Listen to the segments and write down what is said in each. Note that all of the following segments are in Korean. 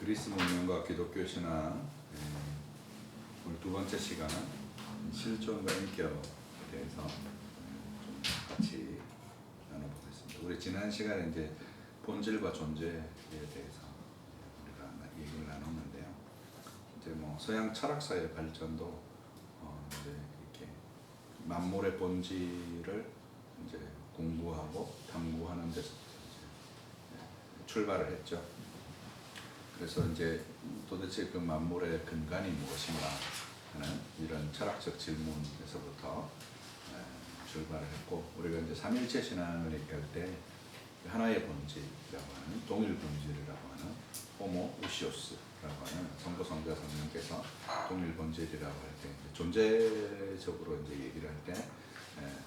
그리스 문명과 기독교 신앙 오늘 두 번째 시간은 실존과 인격에 대해서 좀 같이 나눠보겠습니다. 우리 지난 시간에 이제 본질과 존재에 대해서 우리가 얘기를 나눴는데요. 이제 뭐 서양 철학사의 발전도 이제 이렇게 만물의 본질을 이제 공부하고 탐구하는 데서부터 이제 출발을 했죠. 그래서 이제 도대체 그 만물의 근간이 무엇인가 하는 이런 철학적 질문에서부터 출발을 했고, 우리가 이제 삼일체 신앙을 얘기할 때 하나의 본질이라고 하는, 동일 본질이라고 하는 호모 우시오스라고 하는 성부 성자 성령께서 동일 본질이라고 할 때 존재적으로 이제 얘기를 할 때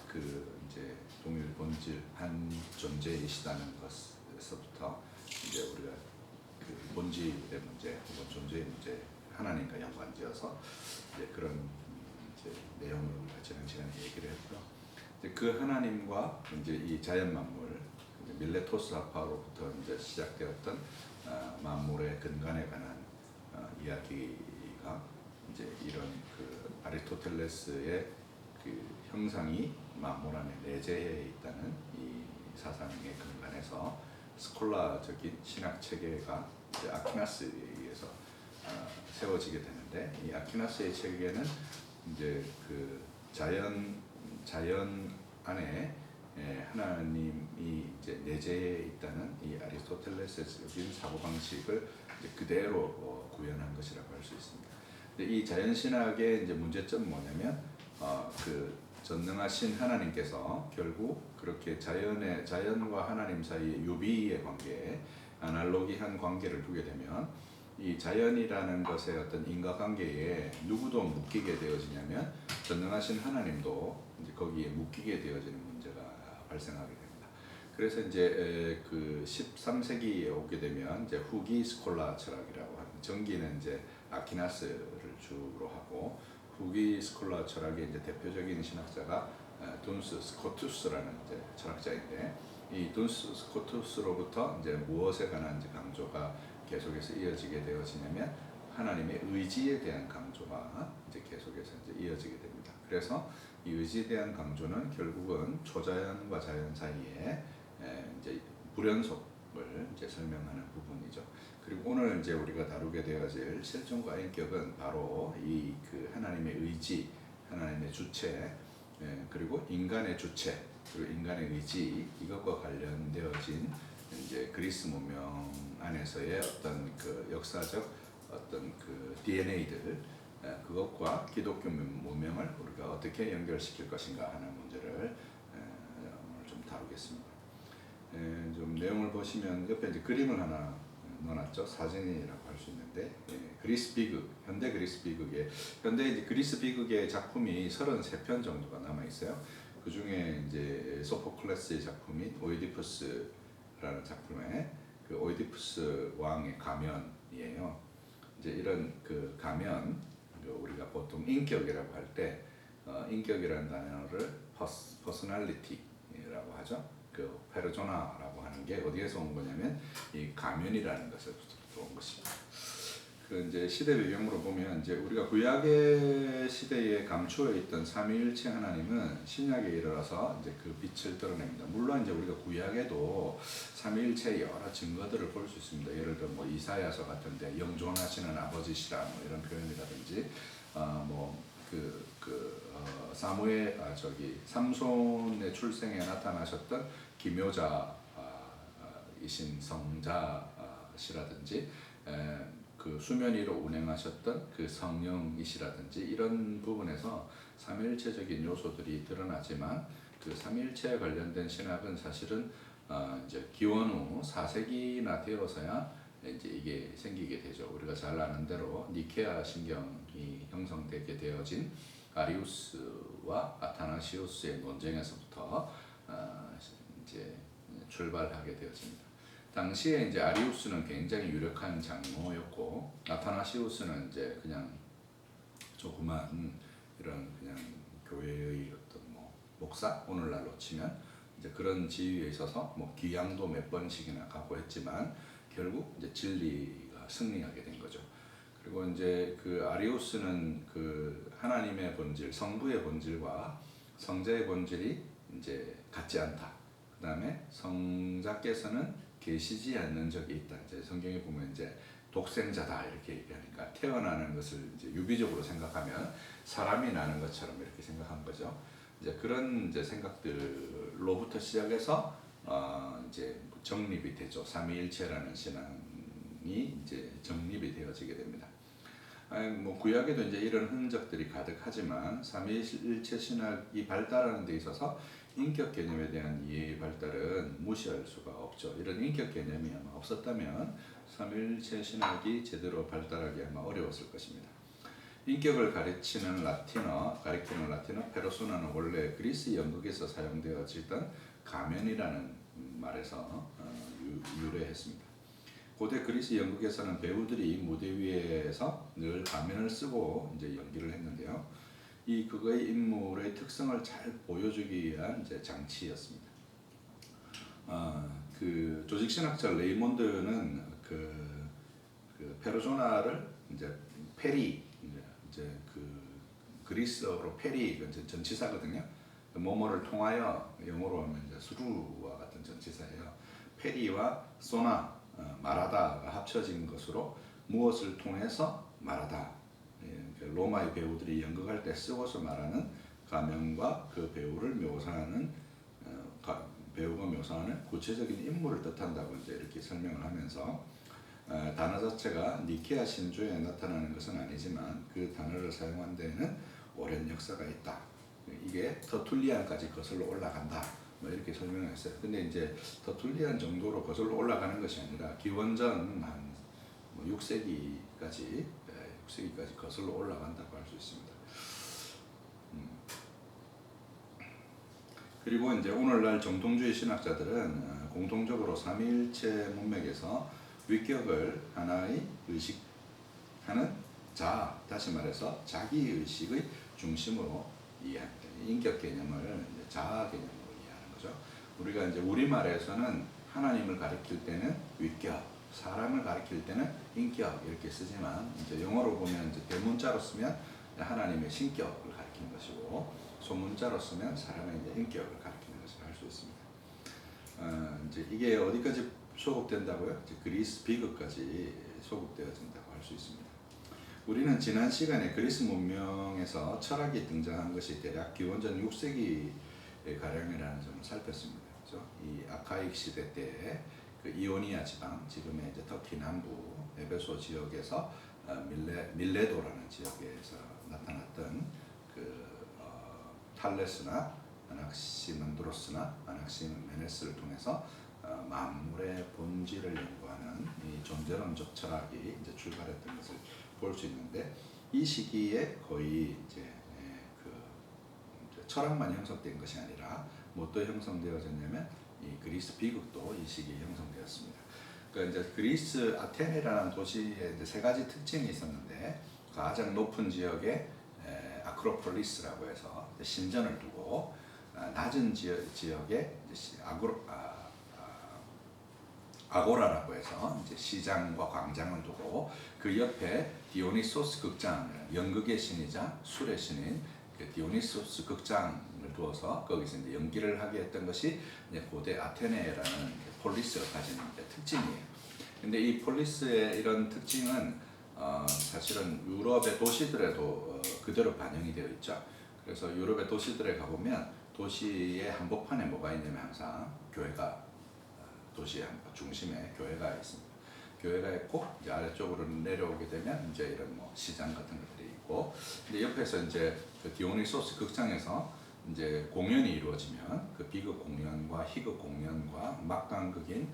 그 이제 동일 본질 한 존재이시다는 것에서부터 이제 우리가 그 본질의 문제 혹은 존재의 문제, 하나님과 연관지어서 이제 그런 이제 내용을 우리가 지난 시간에 얘기를 했고요. 이제 그 하나님과 이제 이 자연 만물, 밀레토스 학파로부터 이제 시작되었던 만물의 근간에 관한 이야기가 이제 이런 그 아리스토텔레스의 그 형상이 만물 안에 내재해 있다는 이 사상의 근간에서 스콜라적인 신학 체계가 이제 아퀴나스에 의해서 세워지게 되는데, 이 아퀴나스의 체계는 이제 그 자연 안에 하나님이 이제 내재해 있다는 이 아리스토텔레스적인 사고 방식을 이제 그대로 구현한 것이라고 할 수 있습니다. 근데 이 자연 신학의 이제 문제점은 뭐냐면 그 전능하신 하나님께서 결국 그렇게 자연과 하나님 사이의 유비의 관계, 아날로기한 관계를 두게 되면 이 자연이라는 것의 어떤 인과관계에 누구도 묶이게 되어지냐면 전능하신 하나님도 이제 거기에 묶이게 되어지는 문제가 발생하게 됩니다. 그래서 이제 그 13세기에 오게 되면 이제 후기 스콜라 철학이라고 하는, 전기는 이제 아퀴나스를 주로 하고 후기 스콜라 철학의 이제 대표적인 신학자가 둔스 스코투스라는 이제 철학자인데, 이 둔스 스코투스로부터 이제 무엇에 관한 이제 강조가 계속해서 이어지게 되어지냐면 하나님의 의지에 대한 강조가 이제 계속해서 이제 이어지게 됩니다. 그래서 이 의지에 대한 강조는 결국은 초자연과 자연 사이에 이제 불연속을 이제 설명하는 부분이죠. 그리고 오늘 이제 우리가 다루게 되어질 실존과 인격은 바로 이 그 하나님의 의지, 하나님의 주체, 그리고 인간의 주체, 그리고 인간의 의지, 이것과 관련되어진 이제 그리스 문명 안에서의 어떤 그 역사적 어떤 그 DNA들, 그것과 기독교 문명을 우리가 어떻게 연결시킬 것인가 하는 문제를 오늘 좀 다루겠습니다. 좀 내용을 보시면 옆에 이제 그림을 하나 넣어놨죠. 사진이라고 할 수 있는데, 그리스 비극, 현대 그리스 비극의 현대 이제 그리스 비극의 작품이 33편 정도가 남아 있어요. 그 중에 이제 소포클레스의 작품인 오이디푸스라는 작품에 그 오이디푸스 왕의 가면이에요. 이제 이런 그 가면, 우리가 보통 인격이라고 할 때 인격이라는 단어를 퍼스널리티라고 하죠. 그 페르소나라고 하는 게 어디에서 온 거냐면 이 가면이라는 것에서부터 온 것입니다. 그 이제 시대 배경으로 보면 이제 우리가 구약의 시대에 감추어 있던 삼위일체 하나님은 신약에 이르러서 이제 그 빛을 드러냅니다. 물론 이제 우리가 구약에도 삼위일체의 여러 증거들을 볼 수 있습니다. 예를 들어 뭐 이사야서 같은데 영존하시는 아버지시라 뭐 이런 표현이라든지 삼손의 출생에 나타나셨던 기묘자이신 성자시라든지 그 수면 위로 운행하셨던 그 성령이시라든지 이런 부분에서 삼위일체적인 요소들이 드러나지만, 그 삼위일체에 관련된 신학은 사실은 이제 기원 후 4세기나 되어서야 이제 이게 생기게 되죠. 우리가 잘 아는 대로 니케아 신경이 형성되게 되어진 아리우스와 아타나시우스의 논쟁에서부터 이제 출발하게 되었습니다. 당시에 이제 아리우스는 굉장히 유력한 장로였고, 아타나시우스는 이제 그냥 조그만 이런 그냥 교회의 어떤 뭐 목사, 오늘날로 치면 이제 그런 지위에 있어서 뭐 귀양도 몇 번씩이나 가고 했지만 결국 이제 진리가 승리하게 된 거죠. 그리고 이제 그 아리우스는 그 하나님의 본질, 성부의 본질과 성자의 본질이 이제 같지 않다. 그 다음에 성자께서는 계시지 않는 적이 있다. 이제 성경에 보면 이제 독생자다 이렇게 얘기하니까 태어나는 것을 이제 유비적으로 생각하면 사람이 나는 것처럼 이렇게 생각한 거죠. 이제 그런 이제 생각들로부터 시작해서 이제 정립이 되죠. 삼위일체라는 신앙이 이제 정립이 되어지게 됩니다. 뭐 구약에도 이제 이런 흔적들이 가득하지만 삼위일체 신학이 발달하는 데 있어서 인격 개념에 대한 이해의 발달은 무시할 수가 없죠. 이런 인격 개념이 아마 없었다면 삼위일체 신학이 제대로 발달하기 아마 어려웠을 것입니다. 인격을 가리키는 라틴어 페르소나는 원래 그리스 연극에서 사용되어지던 가면이라는 말에서 유래했습니다. 고대 그리스 연극에서는 배우들이 무대 위에서 늘 가면을 쓰고 이제 연기를 했는데요. 이 그거의 인물의 특성을 잘 보여주기 위한 이제 장치였습니다. 그 조직신학자 레이몬드는 그 페르소나를 이제 페리 이제 그 그리스어로 페리 이건 전치사거든요. 뭐뭐를 통하여 영어로 하면 이제 수루와 같은 전치사예요. 페리와 소나 말하다가 합쳐진 것으로 무엇을 통해서 말하다. 로마의 배우들이 연극할 때 쓰고서 말하는 가면과 그 배우를 묘사하는 배우가 묘사하는 구체적인 인물을 뜻한다고 이제 이렇게 설명을 하면서 단어 자체가 니케아 신조에 나타나는 것은 아니지만 그 단어를 사용한 데에는 오랜 역사가 있다. 이게 터툴리안까지 거슬러 올라간다. 뭐 이렇게 설명을 했어요. 근데 이제 터툴리안 정도로 거슬러 올라가는 것이 아니라 기원전 한 6세기까지 거슬러 올라간다고 할 수 있습니다. 그리고 이제 오늘날 정통주의 신학자들은 공통적으로 삼위일체 문맥에서 위격을 하나의 의식하는 자아, 다시 말해서 자기 의식의 중심으로 이해합니다. 인격 개념을 자아 개념으로 이해하는 거죠. 우리가 이제 우리말에서는 하나님을 가리킬 때는 위격, 사람을 가리킬 때는 인격 이렇게 쓰지만 이제 영어로 보면 이제 대문자로 쓰면 하나님의 신격을 가리키는 것이고 소문자로 쓰면 사람의 이제 인격을 가리키는 것을 할 수 있습니다. 이제 이게 어디까지 소급된다고요? 이제 그리스 비극까지 소급되어진다고 할 수 있습니다. 우리는 지난 시간에 그리스 문명에서 철학이 등장한 것이 대략 기원전 6세기 가량이라는 점을 살폈습니다. 그렇죠? 이 아카이크 시대 때 그 이오니아 지방, 지금의 이제 터키 남부 에베소 지역에서 밀레도라는 지역에서 나타났던 그 탈레스나 아낙시만드로스나 아낙시메네스를 통해서 만물의 본질을 연구하는 이 존재론적 철학이 이제 출발했던 것을 볼 수 있는데 이 시기에 거의 이제 철학만 형성된 것이 아니라 뭐 또 형성되어졌냐면 이 그리스 비극도 이 시기에 형성되었습니다. 그러니까 이제 그리스 아테네라는 도시에 이제 세 가지 특징이 있었는데 가장 높은 지역에 아크로폴리스라고 해서 신전을 두고 낮은 지역에 아고라라고 해서 이제 시장과 광장을 두고 그 옆에 디오니소스 극장, 연극의 신이자 술의 신인 디오니소스 극장을 두어서 거기서 이제 연기를 하게 했던 것이 이제 고대 아테네라는 폴리스가 가진 특징이에요. 근데 이 폴리스의 이런 특징은 사실은 유럽의 도시들에도 그대로 반영이 되어 있죠. 그래서 유럽의 도시들에 가보면 도시의 한복판에 뭐가 있냐면 항상 교회가 도시의 중심에 교회가 있습니다. 교회가 있고 이제 아래쪽으로 내려오게 되면 이제 이런 뭐 시장 같은 것들이 있고, 근데 옆에서 이제 그 디오니소스 극장에서 이제 공연이 이루어지면 그 비극 공연과 희극 공연과 막강극인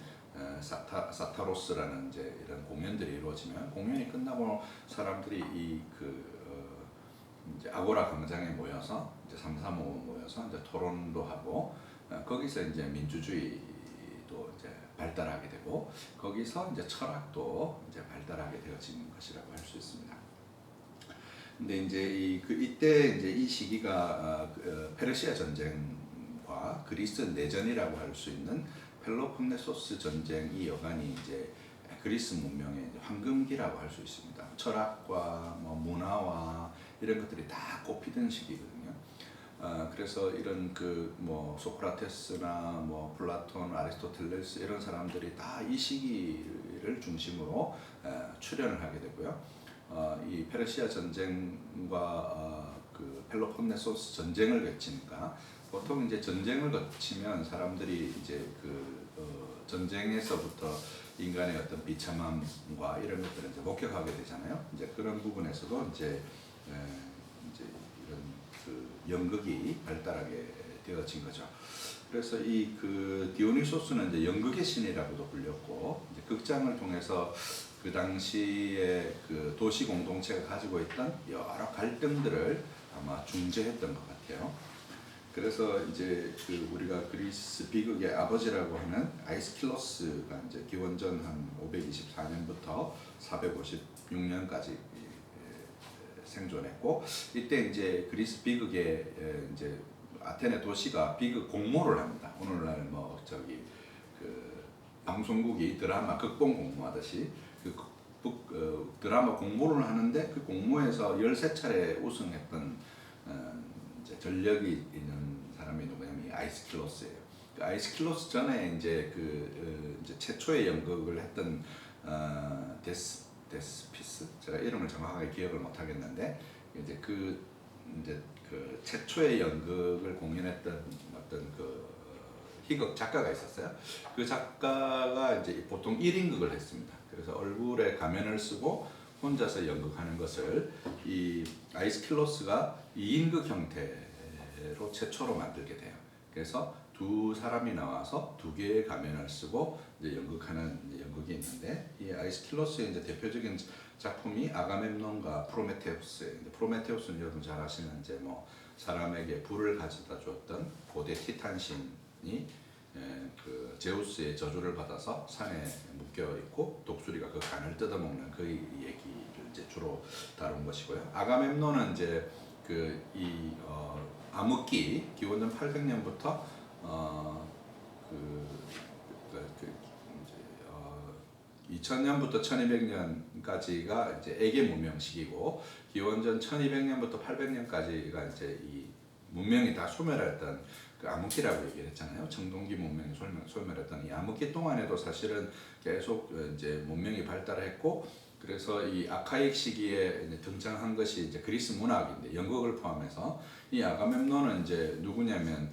사타로스라는 이제 이런 공연들이 이루어지면 공연이 끝나고 사람들이 이제 아고라 광장에 모여서 이제 삼삼오오 모여서 이제 토론도 하고 거기서 이제 민주주의도 이제 발달하게 되고 거기서 이제 철학도 이제 발달하게 되어지는 것이라고 할 수 있습니다. 근데 이제 이때 이제 이 시기가 페르시아 전쟁과 그리스 내전이라고 할 수 있는 펠로폰네소스 전쟁이 여간이 이제 그리스 문명의 황금기라고 할 수 있습니다. 철학과 뭐 문화와 이런 것들이 다 꽃피던 시기거든요. 그래서 이런 그 뭐 소크라테스나 뭐 플라톤, 아리스토텔레스 이런 사람들이 다 이 시기를 중심으로 출현을 하게 되고요. 이 페르시아 전쟁과 그 펠로폰네소스 전쟁을 거치니까 보통 이제 전쟁을 거치면 사람들이 이제 그 전쟁에서부터 인간의 어떤 비참함과 이런 것들을 이제 목격하게 되잖아요. 이제 그런 부분에서도 이제 이런 그 연극이 발달하게 되어진 거죠. 그래서 이 그 디오니소스는 이제 연극의 신이라고도 불렸고, 이제 극장을 통해서 그 당시에 그 도시 공동체가 가지고 있던 여러 갈등들을 아마 중재했던 것 같아요. 그래서 이제 그 우리가 그리스 비극의 아버지라고 하는 아이스킬로스가 이제 기원전 한 524년부터 456년까지 생존했고, 이때 이제 그리스 비극의 이제 아테네 도시가 비극 공모를 합니다. 오늘날 뭐 저기 그 방송국이 드라마 극본 공모하듯이 드라마 공모를 하는데, 그 공모에서 13차례 우승했던 이제 전력이 있는 사람이 누구냐면 아이스킬로스예요. 그 아이스킬로스 전에 이제 이제 최초의 연극을 했던 데스피스, 제가 이름을 정확하게 기억을 못 하겠는데, 이제 그 최초의 연극을 공연했던 어떤 그 희극 작가가 있었어요. 그 작가가 이제 보통 1인극을 했습니다. 그래서 얼굴에 가면을 쓰고 혼자서 연극하는 것을 이 아이스킬로스가 2인극 형태로 최초로 만들게 돼요. 그래서 두 사람이 나와서 두 개의 가면을 쓰고 이제 연극하는 연극이 있는데, 이 아이스킬로스의 이제 대표적인 작품이 아가멤논과 프로메테우스예요. 프로메테우스는 여러분 잘 아시는 이제 뭐 사람에게 불을 가져다 주었던 고대 티탄 신이 그 제우스의 저주를 받아서 산에 묶여 있고 독수리가 그 간을 뜯어먹는 그 얘기를 이제 주로 다룬 것이고요. 아가멤논은 이제 암흑기 기원전 800년부터 2000년부터 1200년까지가 이제 에게 문명 시기고, 기원전 1200년부터 800년까지가 이제 이 문명이 다 소멸했던 그 암흑기라고 얘기를 했잖아요. 청동기 문명이 소멸했던 이 암흑기 동안에도 사실은 계속 이제 문명이 발달했고, 그래서 이 아카이크 시기에 이제 등장한 것이 이제 그리스 문학인데, 연극을 포함해서 이 아가멤논은 이제 누구냐면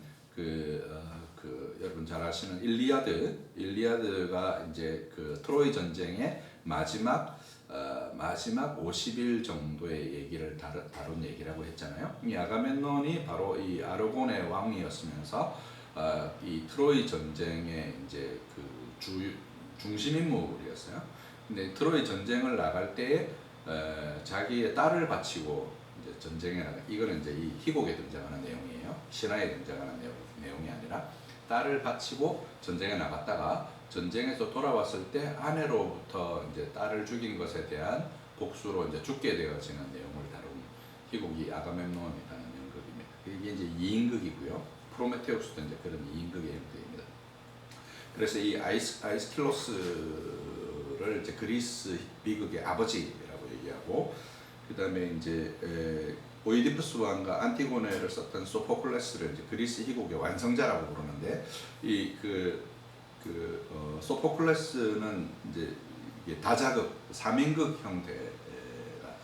여러분 잘 아시는 일리아드가 이제 그 트로이 전쟁의 마지막 50일 정도의 얘기를 다룬 얘기라고 했잖아요. 이 아가멤논이 바로 이 아르곤의 왕이었으면서 이 트로이 전쟁의 이제 그 중심 인물이었어요. 근데 트로이 전쟁을 나갈 때에 자기의 딸을 바치고 이제 전쟁에 나가, 이거는 이제 이 희곡에 등장하는 내용이에요. 신화에 등장하는 내용이 아니라, 딸을 바치고 전쟁에 나갔다가 전쟁에서 돌아왔을 때 아내로부터 이제 딸을 죽인 것에 대한 복수로 이제 죽게 되어지는 내용을 다룬 희곡이 아가멤논이라는 연극입니다. 이게 이제 2인극이고요. 프로메테우스도 이제 그런 2인극의 연극입니다. 그래서 이 아이스킬로스를 이제 그리스 비극의 아버지라고 얘기하고, 그 다음에 이제 오이디푸스 왕과 안티고네를 썼던 소포클레스를 이제 그리스 희곡의 완성자라고 부르는데, 이 소포클레스는 이제 이게 다자극 3인극 형태가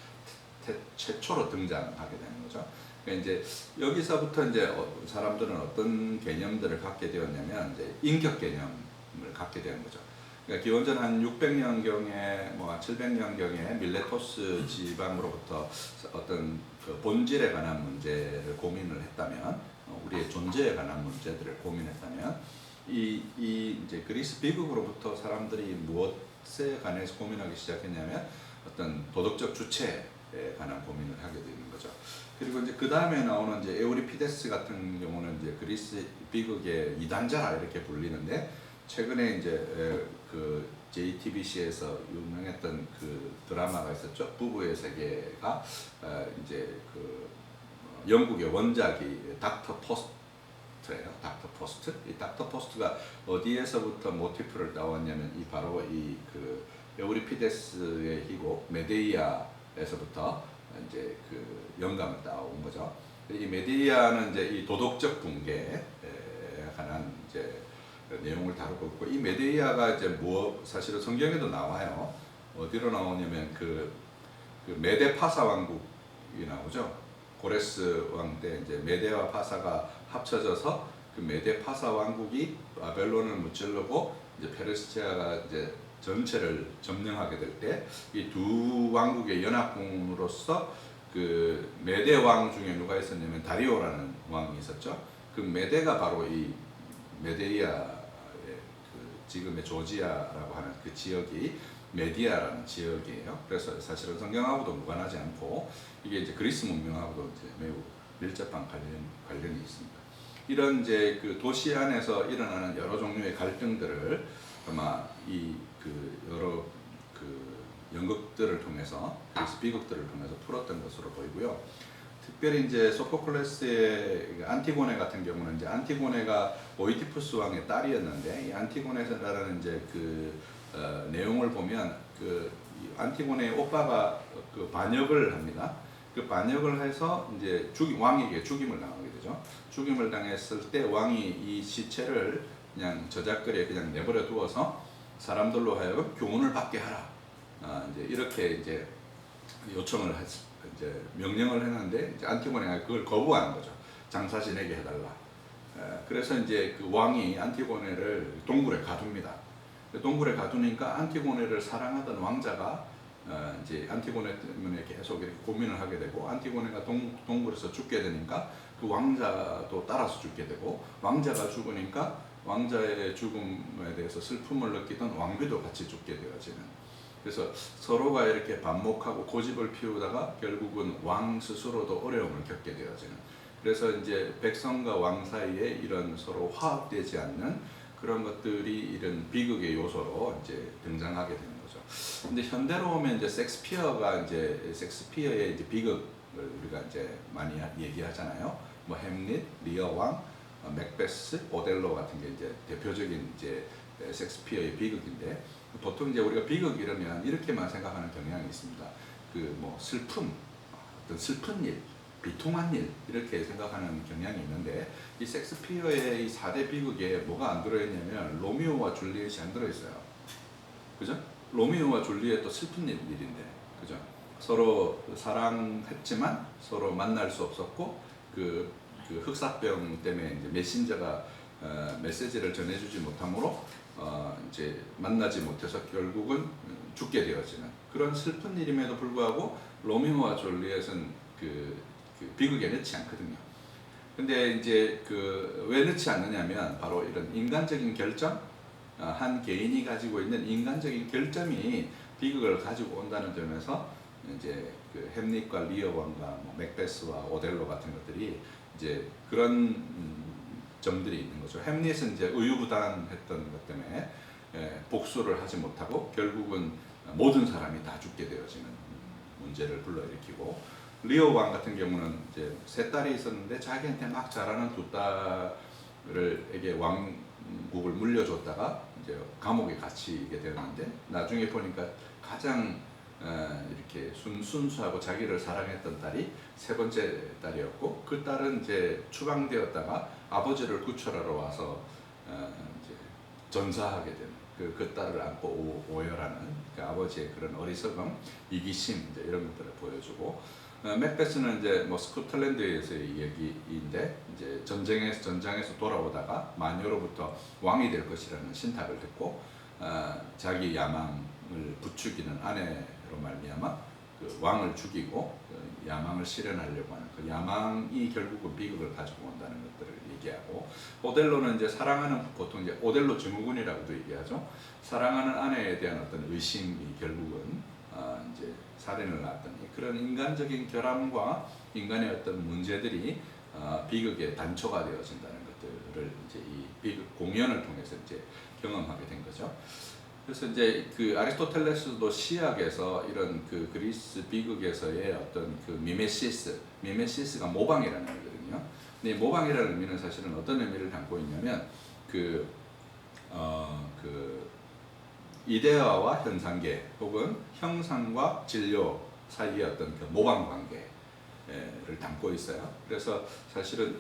최초로 등장하게 되는 거죠. 그러니까 이제 여기서부터 이제 사람들은 어떤 개념들을 갖게 되었냐면, 이제 인격 개념을 갖게 되는 거죠. 그러니까 기원전 한 600년경에 뭐 700년경에 밀레토스 지방으로부터 어떤 그 본질에 관한 문제를 고민을 했다면, 우리의 존재에 관한 문제들을 고민했다면, 이 이제 그리스 비극으로부터 사람들이 무엇에 관해서 고민하기 시작했냐면, 어떤 도덕적 주체에 관한 고민을 하게 되는 거죠. 그리고 이제 그 다음에 나오는 이제 에우리피데스 같은 경우는 이제 그리스 비극의 이단자라 이렇게 불리는데, 최근에 이제 그 JTBC에서 유명했던 그 드라마가 있었죠. 부부의 세계가 이제 그 영국의 원작이 닥터 포스트예요. 닥터 포스트. 이 닥터 포스트가 어디에서부터 모티프를 따왔냐면, 이 바로 이 그 에우리피데스의 희곡 메데이아에서부터 이제 그 영감을 따온 거죠. 이 메데이아는 이제 이 도덕적 붕괴에 관한 이제 내용을 다루고 있고, 이 메데이아가 이제 뭐 사실은 성경에도 나와요. 어디로 나오냐면 그 메데 파사 왕국이 나오죠. 고레스 왕 때 이제 메데와 파사가 합쳐져서 그 메데 파사 왕국이 바벨론을 무찌르고 이제 페르시아가 이제 전체를 점령하게 될 때 이 두 왕국의 연합군으로서 그 메데 왕 중에 누가 있었냐면 다리오라는 왕이 있었죠. 그 메데가 바로 이 메데이아의 그 지금의 조지아라고 하는 그 지역이 메디아라는 지역이에요. 그래서 사실은 성경하고도 무관하지 않고 이게 이제 그리스 문명하고도 이제 매우 밀접한 관련이 있습니다. 이런 이제 그 도시 안에서 일어나는 여러 종류의 갈등들을 아마 이 그 여러 그 연극들을 통해서 그리스 비극들을 통해서 풀었던 것으로 보이고요. 특별히 이제 소포클레스의 안티고네 같은 경우는 이제 안티고네가 오이디푸스 왕의 딸이었는데 이 안티고네라는 이제 그 내용을 보면 그 안티고네의 오빠가 그 반역을 합니다. 그 반역을 해서 이제 왕에게 죽임을 당하게 되죠. 죽임을 당했을 때 왕이 이 시체를 그냥 저작거리에 그냥 내버려 두어서 사람들로 하여금 교훈을 받게 하라. 이제 이렇게 이제 요청을 이제 명령을 했는데 이제 안티고네가 그걸 거부하는 거죠. 장사 지내게 해달라. 그래서 이제 그 왕이 안티고네를 동굴에 가둡니다. 동굴에 가두니까 안티고네를 사랑하던 왕자가 이제 안티고네 때문에 계속 이렇게 고민을 하게 되고 안티고네가 동굴에서 죽게 되니까 그 왕자도 따라서 죽게 되고 왕자가 죽으니까 왕자의 죽음에 대해서 슬픔을 느끼던 왕비도 같이 죽게 되어지는, 그래서 서로가 이렇게 반목하고 고집을 피우다가 결국은 왕 스스로도 어려움을 겪게 되어지는, 그래서 이제 백성과 왕 사이에 이런 서로 화합되지 않는 그런 것들이 이런 비극의 요소로 이제 등장하게 되는 거죠. 근데 현대로 오면 이제 섹스피어의 이제 비극을 우리가 이제 많이 얘기하잖아요. 뭐 햄릿, 리어 왕, 맥베스, 오델로 같은 게 이제 대표적인 이제 섹스피어의 비극인데, 보통 이제 우리가 비극 이러면 이렇게만 생각하는 경향이 있습니다. 그 뭐 슬픔, 어떤 슬픈 일, 비통한 일 이렇게 생각하는 경향이 있는데, 이 섹스피어의 이 4대 비극에 뭐가 안 들어있냐면 로미오와 줄리엣이 안 들어있어요. 그죠? 로미오와 줄리엣도 슬픈 일인데, 그죠? 서로 사랑했지만 서로 만날 수 없었고 그 흑사병 때문에 이제 메신저가 메시지를 전해주지 못함으로 이제 만나지 못해서 결국은 죽게 되어지는 그런 슬픈 일임에도 불구하고 로미오와 줄리엣은 그 비극에 넣지 않거든요. 근데 이제 왜 넣지 않느냐면 바로 이런 인간적인 결점, 한 개인이 가지고 있는 인간적인 결점이 비극을 가지고 온다는 점에서 이제 그 햄릿과 리어 왕과 뭐 맥베스와 오델로 같은 것들이 이제 그런 점들이 있는 거죠. 햄릿은 이제 의유부단했던 것 때문에 복수를 하지 못하고 결국은 모든 사람이 다 죽게 되어지는 문제를 불러일으키고, 리어 왕 같은 경우는 이제 세 딸이 있었는데 자기한테 막 자라는 두 딸에게 왕국을 물려줬다가 이제 감옥에 갇히게 되었는데, 나중에 보니까 가장 이렇게 순수하고 자기를 사랑했던 딸이 세 번째 딸이었고, 그 딸은 이제 추방되었다가 아버지를 구출하러 와서 이제 전사하게 된 그 딸을 안고 오열하는 그 아버지의 그런 어리석음, 이기심 이제 이런 것들을 보여주고, 맥베스는 이제 뭐 스코틀랜드에서의 얘기인데 이제 전장에서 돌아오다가 마녀로부터 왕이 될 것이라는 신탁을 듣고 자기 야망을 부추기는 아내로 말미암아 그 왕을 죽이고 그 야망을 실현하려고 하는 그 야망이 결국은 비극을 가지고 온다는 것들을 얘기하고, 오델로는 이제 사랑하는, 보통 이제 오델로 증후군이라고도 얘기하죠. 사랑하는 아내에 대한 어떤 의심이 결국은 이제 살인을 낳았던 그런 인간적인 결함과 인간의 어떤 문제들이 비극의 단초가 되어진다는 것들을 이제 이 비극 공연을 통해서 이제 경험하게 된 거죠. 그래서 이제 그 아리스토텔레스도 시학에서 이런 그 그리스 비극에서의 어떤 그 미메시스가 모방이라는 의미거든요. 근데 모방이라는 의미는 사실은 어떤 의미를 담고 있냐면 이데아와 현상계 혹은 형상과 진료 사이의 어떤 그 모방 관계를 담고 있어요. 그래서 사실은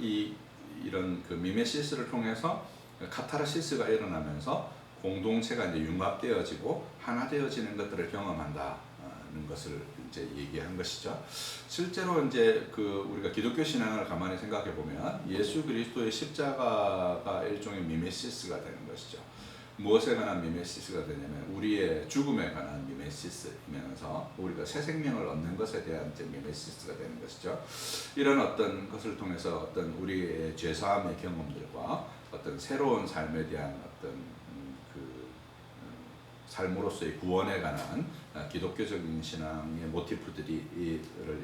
이런 그 미메시스를 통해서 카타르시스가 일어나면서 공동체가 이제 융합되어지고 하나 되어지는 것들을 경험한다는 것을 이제 얘기한 것이죠. 실제로 이제 그 우리가 기독교 신앙을 가만히 생각해 보면 예수 그리스도의 십자가가 일종의 미메시스가 되는 것이죠. 무엇에 관한 미메시스가 되냐면 우리의 죽음에 관한 미메시스이면서 우리가 새 생명을 얻는 것에 대한 이제 미메시스가 되는 것이죠. 이런 어떤 것을 통해서 어떤 우리의 죄사함의 경험들과 어떤 새로운 삶에 대한 어떤 삶으로서의 구원에 관한 기독교적인 신앙의 모티프들이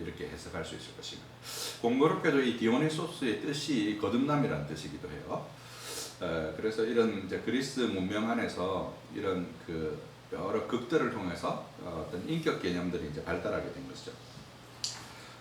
이렇게 해석할 수 있을 것입니다. 공교롭게도 이 디오니소스의 뜻이 거듭남이라는 뜻이기도 해요. 그래서 이런 이제 그리스 문명 안에서 이런 그 여러 극들을 통해서 어떤 인격 개념들이 이제 발달하게 된 것이죠.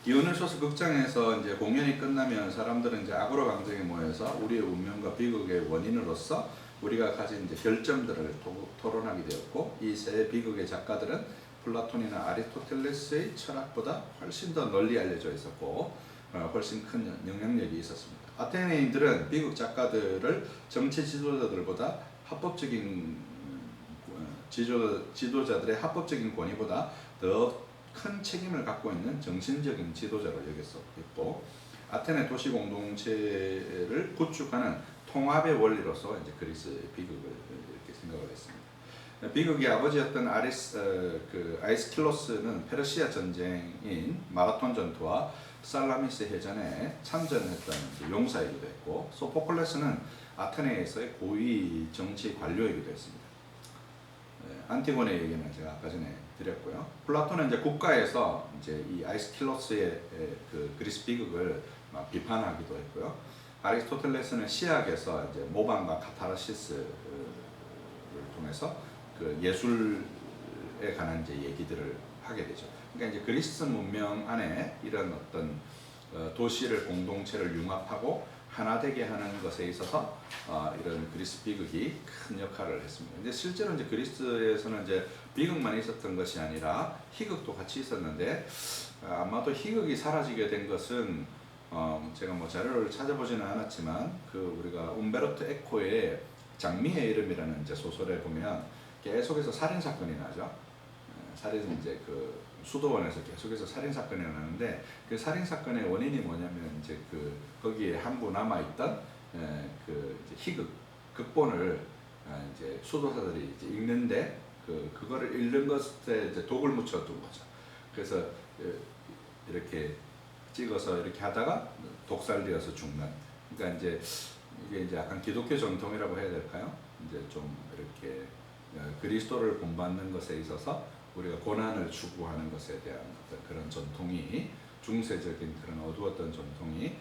디오니소스 극장에서 이제 공연이 끝나면 사람들은 이제 아고라 광장에 모여서 우리의 운명과 비극의 원인으로서 우리가 가진 이제 결점들을 토론하게 되었고, 이 세 비극의 작가들은 플라톤이나 아리스토텔레스의 철학보다 훨씬 더 널리 알려져 있었고 훨씬 큰 영향력이 있었습니다. 아테네인들은 비극 작가들을 정치 지도자들보다 합법적인 지도자들의 합법적인 권위보다 더 큰 책임을 갖고 있는 정신적인 지도자로 여겼었고, 아테네 도시 공동체를 구축하는 통합의 원리로서 이제 그리스 비극을 이렇게 생각을 했습니다. 비극의 아버지였던 아이스킬로스는 페르시아 전쟁인 마라톤 전투와 살라미스 해전에 참전했던 용사이기도 했고, 소포클레스는 아테네에서의 고위 정치 관료이기도 했습니다. 안티고네 얘기는 제가 아까 전에 드렸고요. 플라톤은 이제 국가에서 이제 이 아이스킬로스의 그 그리스 비극을 비판하기도 했고요. 아리스토텔레스는 시학에서 이제 모방과 카타르시스를 통해서 그 예술에 관한 이제 얘기들을 하게 되죠. 그러니까 이제 그리스 문명 안에 이런 어떤 도시를 공동체를 융합하고 하나 되게 하는 것에 있어서 이런 그리스 비극이 큰 역할을 했습니다. 근데 실제로 이제 그리스에서는 이제 비극만 있었던 것이 아니라 희극도 같이 있었는데, 아마도 희극이 사라지게 된 것은 제가 뭐 자료를 찾아보지는 않았지만 그 우리가 움베르토 에코의 장미의 이름이라는 이제 소설에 보면 계속해서 살인 사건이 나죠. 살인 이제 그 수도원에서 계속해서 살인 사건이 나는데, 그 살인 사건의 원인이 뭐냐면 이제 그 거기에 한 부 남아 있던 그 이제 희극 극본을 이제 수도사들이 이제 읽는데 그거를 읽는 것에 이제 독을 묻혀둔 거죠. 그래서 이렇게 찍어서 이렇게 하다가 독살되어서 죽는. 그러니까 이제 이게 이제 약간 기독교 전통이라고 해야 될까요? 이제 좀 이렇게 그리스도를 본받는 것에 있어서 우리가 고난을 추구하는 것에 대한 어떤 그런 전통이, 중세적인 그런 어두웠던 전통이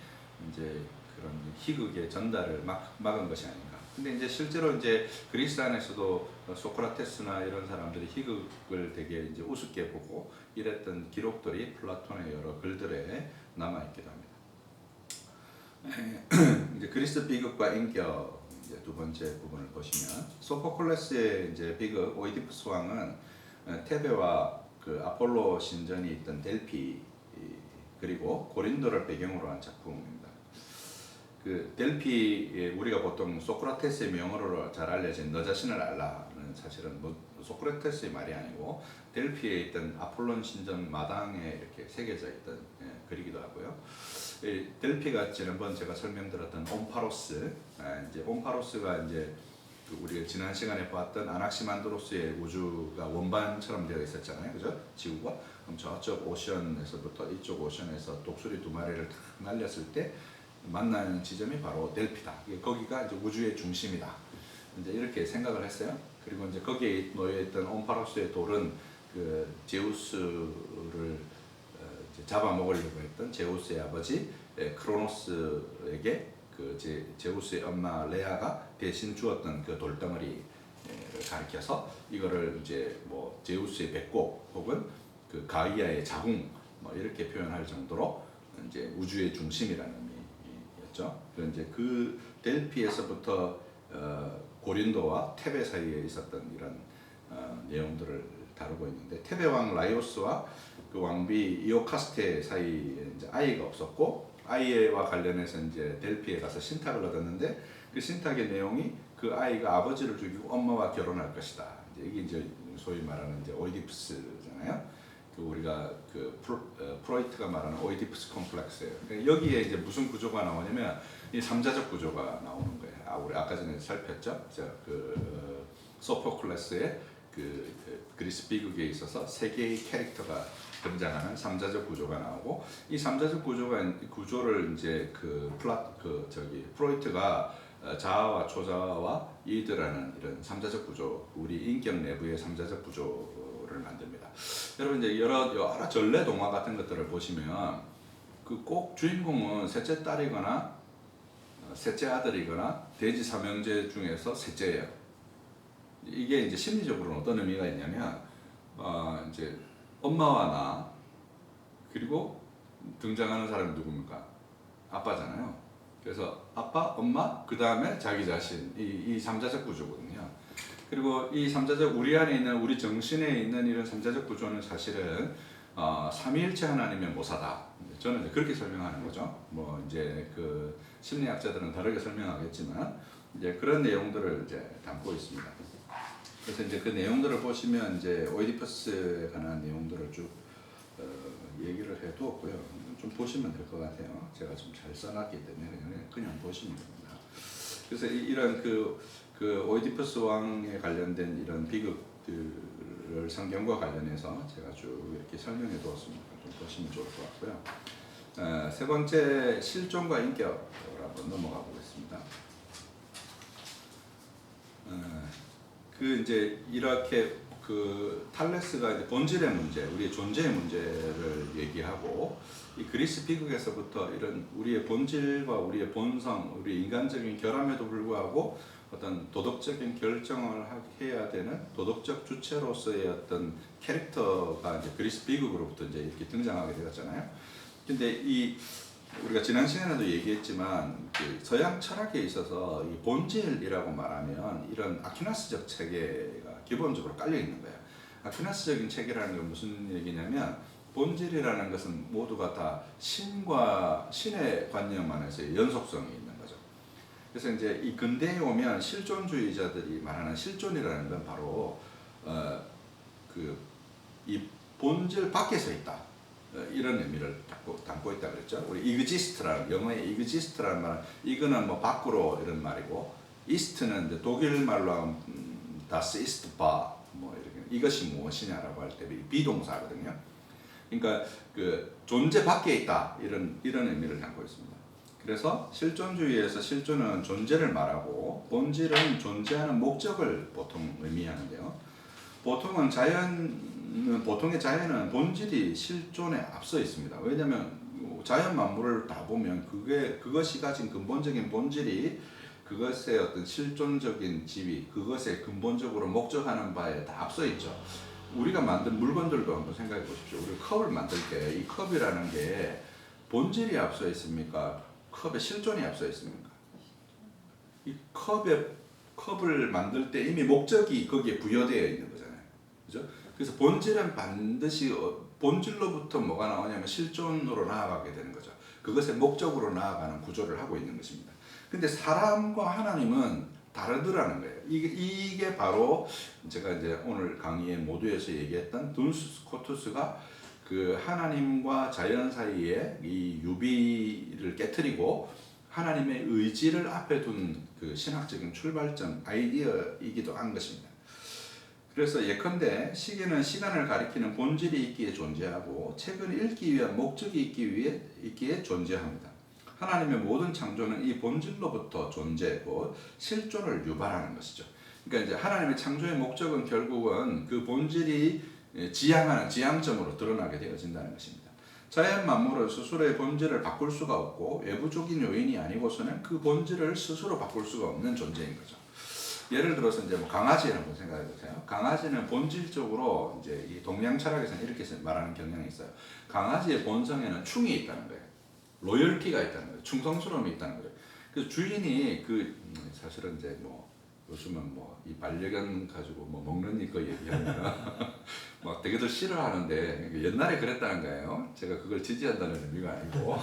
이제 그런 희극의 전달을 막은 것이 아닌가. 근데 이제 실제로 이제 그리스 안에서도 소크라테스나 이런 사람들이 희극을 되게 이제 우습게 보고 이랬던 기록들이 플라톤의 여러 글들에 남아 있기도 합니다. 이제 그리스 비극과 인격 이제 두 번째 부분을 보시면, 소포클레스의 이제 비극 오이디푸스 왕은 테베와 그 아폴로 신전이 있던 델피 그리고 고린도를 배경으로 한 작품입니다. 그 델피, 우리가 보통 소크라테스의 명어로 잘 알려진 너 자신을 알라는 사실은 뭐 소크라테스의 말이 아니고 델피에 있던 아폴론 신전 마당에 이렇게 새겨져 있던 글이기도 하고요. 델피가 지난번 제가 설명드렸던 온파로스, 이제 온파로스가 이제 우리가 지난 시간에 봤던 아낙시만드로스의 우주가 원반처럼 되어 있었잖아요, 그죠? 지구가. 그럼 저쪽 오션에서부터 이쪽 오션에서 독수리 두 마리를 탁 날렸을 때 만나는 지점이 바로 델피다. 거기가 이제 우주의 중심이다. 이제 이렇게 생각을 했어요. 그리고 이제 거기에 놓여 있던 온파로스의 돌은 그 제우스를 잡아먹으려고 했던 제우스의 아버지 크로노스에게 그 제우스의 엄마 레아가 대신 주었던 그 돌덩어리를 가리켜서 이거를 이제 뭐 제우스의 배꼽 혹은 그 가이아의 자궁 뭐 이렇게 표현할 정도로 이제 우주의 중심이라는 의미였죠. 그래서 이제 그 델피에서부터 고린도와 테베 사이에 있었던 이런 내용들을 다루고 있는데 테베 왕 라이오스와 그 왕비 이오카스테 사이에 이제 아이가 없었고 아이와 관련해서 이제 델피에 가서 신탁을 얻었는데 그 신탁의 내용이 그 아이가 아버지를 죽이고 엄마와 결혼할 것이다. 이게 이제 소위 말하는 이제 오이디푸스잖아요. 그 우리가 그 프로이트가 말하는 오이디푸스 콤플렉스예요. 그러니까 여기에 이제 무슨 구조가 나오냐면 이 삼자적 구조가 나오는 거예요. 우리 아까 전에 살폈죠. 그 소포클레스의 그 그리스 비극에 있어서 세 개의 캐릭터가 등장하는 삼자적 구조가 나오고 이 삼자적 구조를 이제 프로이트가 자아와 초자아와 이드라는 이런 삼자적 구조, 우리 인격 내부의 삼자적 구조를 만듭니다. 여러분 이제 여러 전래 동화 같은 것들을 보시면 그 꼭 주인공은 셋째 딸이거나 셋째 아들이거나 돼지 삼형제 중에서 셋째예요. 이게 이제 심리적으로는 어떤 의미가 있냐면 이제 엄마와 나 그리고 등장하는 사람이 누굽니까? 아빠잖아요. 그래서 아빠, 엄마, 그 다음에 자기 자신 이 삼자적 구조거든요. 그리고 이 삼자적 우리 안에 있는 우리 정신에 있는 이런 삼자적 구조는 사실은 삼위일체 하나님의 모사다. 저는 이제 그렇게 설명하는 거죠. 뭐 이제 그 심리학자들은 다르게 설명하겠지만 이제 그런 내용들을 이제 담고 있습니다. 그래서 이제 그 내용들을 보시면 이제 오이디푸스에 관한 내용들을 쭉 얘기를 해두었고요. 좀 보시면 될 것 같아요. 제가 좀 잘 써놨기 때문에 그냥 보시면 됩니다. 그래서 이런 그 오이디푸스 왕에 관련된 이런 비극들을 성경과 관련해서 제가 쭉 이렇게 설명해 두었습니다. 좀 보시면 좋을 것 같고요. 세 번째 실존과 인격으로 한번 넘어가 보겠습니다. 그 이제 이렇게 그 탈레스가 이제 본질의 문제, 우리의 존재의 문제를 얘기하고 이 그리스 비극에서부터 이런 우리의 본질과 우리의 본성, 우리 인간적인 결함에도 불구하고 어떤 도덕적인 결정을 해야 되는 도덕적 주체로서의 어떤 캐릭터가 이제 그리스 비극으로부터 이제 이렇게 등장하게 되었잖아요. 근데 우리가 지난 시간에도 얘기했지만 그 서양 철학에 있어서 이 본질이라고 말하면 이런 아퀴나스적 체계가 기본적으로 깔려 있는 거예요. 아퀴나스적인 체계라는 건 무슨 얘기냐면 본질이라는 것은 모두가 다 신의 관념 안에서의 연속성이 있는 거죠. 그래서 이제 이 근대에 오면 실존주의자들이 말하는 실존이라는 건 바로 이 본질 밖에서 있다. 이런 의미를 담고 있다 그랬죠. 우리 exist라는 영어의 exist라는 말은 이거는 뭐 밖으로 이런 말이고 ist는 이제 독일 말로 하면 das ist wahr 뭐 이렇게 이것이 무엇이냐라고 할 때 비동사거든요. 그러니까 그 존재 밖에 있다 이런 의미를 담고 있습니다. 그래서 실존주의에서 실존은 존재를 말하고 본질은 존재하는 목적을 보통 의미하는데요. 보통의 자연은 본질이 실존에 앞서 있습니다. 왜냐하면 자연 만물을 다 보면 그것이 가진 근본적인 본질이 그것의 어떤 실존적인 지위, 그것에 근본적으로 목적하는 바에 다 앞서 있죠. 우리가 만든 물건들도 한번 생각해 보십시오. 우리 컵을 만들 때 이 컵이라는 게 본질이 앞서 있습니까? 컵의 실존이 앞서 있습니까? 이 컵을 만들 때 이미 목적이 거기에 부여되어 있는 거잖아요. 그죠? 그래서 본질은 반드시 본질로부터 뭐가 나오냐면 실존으로 나아가게 되는 거죠. 그것의 목적으로 나아가는 구조를 하고 있는 것입니다. 근데 사람과 하나님은 다르더라는 거예요. 이게 바로 제가 이제 오늘 강의의 모두에서 얘기했던 둔스 스코투스가 그 하나님과 자연 사이에 이 유비를 깨트리고 하나님의 의지를 앞에 둔 그 신학적인 출발점 아이디어이기도 한 것입니다. 그래서 예컨대 시계는 시간을 가리키는 본질이 있기에 존재하고 책을 읽기 위한 목적이 있기에 존재합니다. 하나님의 모든 창조는 이 본질로부터 존재고 실존을 유발하는 것이죠. 그러니까 이제 하나님의 창조의 목적은 결국은 그 본질이 지향하는 지향점으로 드러나게 되어진다는 것입니다. 자연 만물은 스스로의 본질을 바꿀 수가 없고 외부적인 요인이 아니고서는 그 본질을 스스로 바꿀 수가 없는 존재인 거죠. 예를 들어서 이제 뭐 강아지를 한번 생각해 보세요. 강아지는 본질적으로 이제 이 동양 철학에서는 이렇게 말하는 경향이 있어요. 강아지의 본성에는 충이 있다는 거예요. 로열티가 있다는 거예요. 충성스러움이 있다는 거예요. 그래서 주인이 사실은 이제 뭐 요즘은 뭐 이 반려견 가지고 뭐 먹는 거 얘기하면 막 되게들 싫어하는데 옛날에 그랬다는 거예요. 제가 그걸 지지한다는 의미가 아니고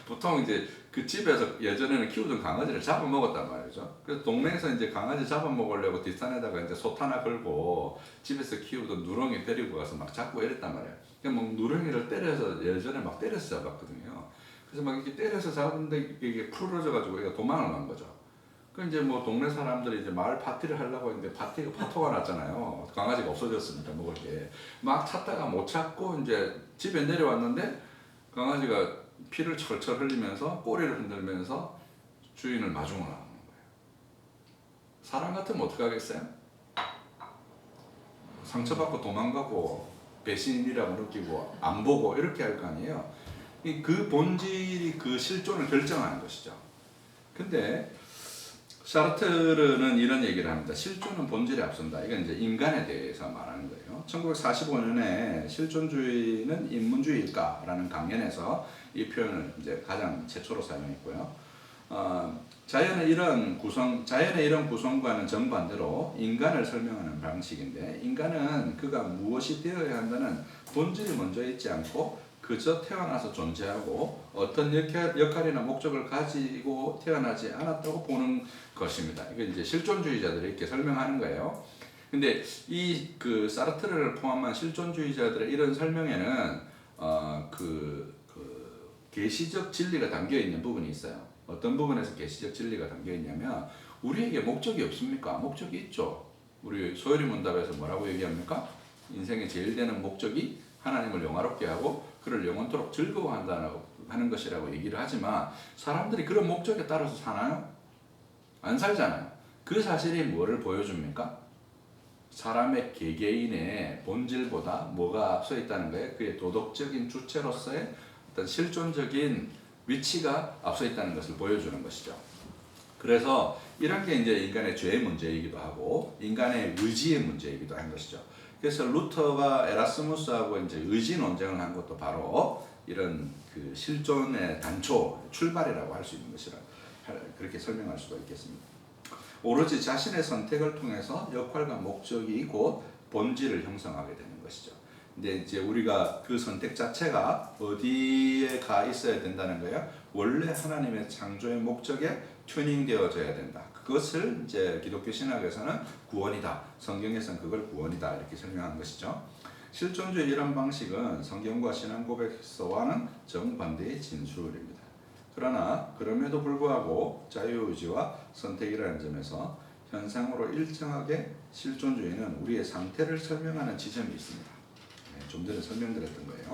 보통 이제 그 집에서 예전에는 키우던 강아지를 잡아먹었단 말이죠. 그래서 동네에서 이제 강아지 잡아먹으려고 뒷산에다가 이제 솥 하나 걸고 집에서 키우던 누렁이 데리고 가서 막 잡고 이랬단 말이에요. 그러니까 막 누렁이를 때려서 예전에 막 때려서 잡았거든요. 그래서 막 이렇게 때려서 잡았는데 이게 풀어져가지고 얘가 도망을 간 거죠. 그 이제 뭐 동네 사람들이 이제 마을 파티를 하려고 했는데 파토가 났잖아요. 강아지가 없어졌으니까 먹을 게. 막 찾다가 못 찾고 이제 집에 내려왔는데 강아지가 피를 철철 흘리면서 꼬리를 흔들면서 주인을 마중을 하는 거예요. 사람 같으면 어떡하겠어요? 상처받고 도망가고 배신이라고 느끼고 안 보고 이렇게 할 거 아니에요. 그 본질이 그 실존을 결정하는 것이죠. 근데 샤르트르는 이런 얘기를 합니다. 실존은 본질에 앞선다. 이건 이제 인간에 대해서 말하는 거예요. 1945년에 실존주의는 인문주의일까라는 강연에서 이 표현을 이제 가장 최초로 사용했고요. 자연의 이런 구성과는 정반대로 인간을 설명하는 방식인데, 인간은 그가 무엇이 되어야 한다는 본질이 먼저 있지 않고 그저 태어나서 존재하고 어떤 역할이나 목적을 가지고 태어나지 않았다고 보는 것입니다. 이게 이제 실존주의자들이 이렇게 설명하는 거예요. 근데 이 그 사르트르를 포함한 실존주의자들의 이런 설명에는 계시적 진리가 담겨 있는 부분이 있어요. 어떤 부분에서 계시적 진리가 담겨 있냐면, 우리에게 목적이 없습니까? 목적이 있죠. 우리 소요리 문답에서 뭐라고 얘기합니까? 인생의 제일 되는 목적이 하나님을 영화롭게 하고 그를 영원토록 즐거워하는 것이라고 얘기를 하지만, 사람들이 그런 목적에 따라서 사나요? 안 살잖아요. 그 사실이 뭐를 보여줍니까? 사람의 개개인의 본질보다 뭐가 앞서 있다는 거예요? 그의 도덕적인 주체로서의 어떤 실존적인 위치가 앞서 있다는 것을 보여주는 것이죠. 그래서 이런 게 이제 인간의 죄의 문제이기도 하고 인간의 의지의 문제이기도 한 것이죠. 그래서 루터가 에라스무스하고 이제 의지 논쟁을 한 것도 바로 이런 그 실존의 단초, 출발이라고 할 수 있는 것이라 그렇게 설명할 수도 있겠습니다. 오로지 자신의 선택을 통해서 역할과 목적이 곧 본질을 형성하게 되는 것이죠. 근데 이제 우리가 그 선택 자체가 어디에 가 있어야 된다는 거예요? 원래 하나님의 창조의 목적에 튜닝되어져야 된다. 그것을 이제 기독교 신학에서는 구원이다. 성경에서는 그걸 구원이다. 이렇게 설명한 것이죠. 실존주의 이런 방식은 성경과 신앙 고백서와는 정반대의 진술입니다. 그러나 그럼에도 불구하고 자유의지와 선택이라는 점에서 현상으로 일정하게 실존주의는 우리의 상태를 설명하는 지점이 있습니다. 좀 전에 설명드렸던 거예요.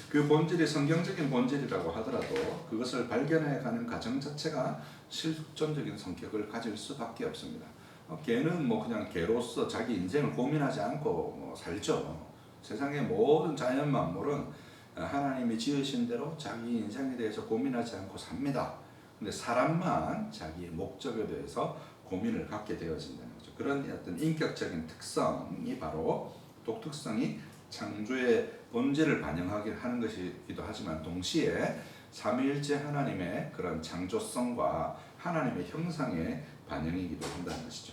그 본질이 성경적인 본질이라고 하더라도 그것을 발견해가는 과정 자체가 실존적인 성격을 가질 수밖에 없습니다. 개는 뭐 그냥 개로서 자기 인생을 고민하지 않고 뭐 살죠. 세상의 모든 자연 만물은 하나님이 지으신 대로 자기 인생에 대해서 고민하지 않고 삽니다. 근데 사람만 자기의 목적에 대해서 고민을 갖게 되어진다는 거죠. 그런 어떤 인격적인 특성이 바로 독특성이 창조의 본질을 반영하게 하는 것이기도 하지만, 동시에 삼위일체 하나님의 그런 창조성과 하나님의 형상의 반영이기도 한다는 것이죠.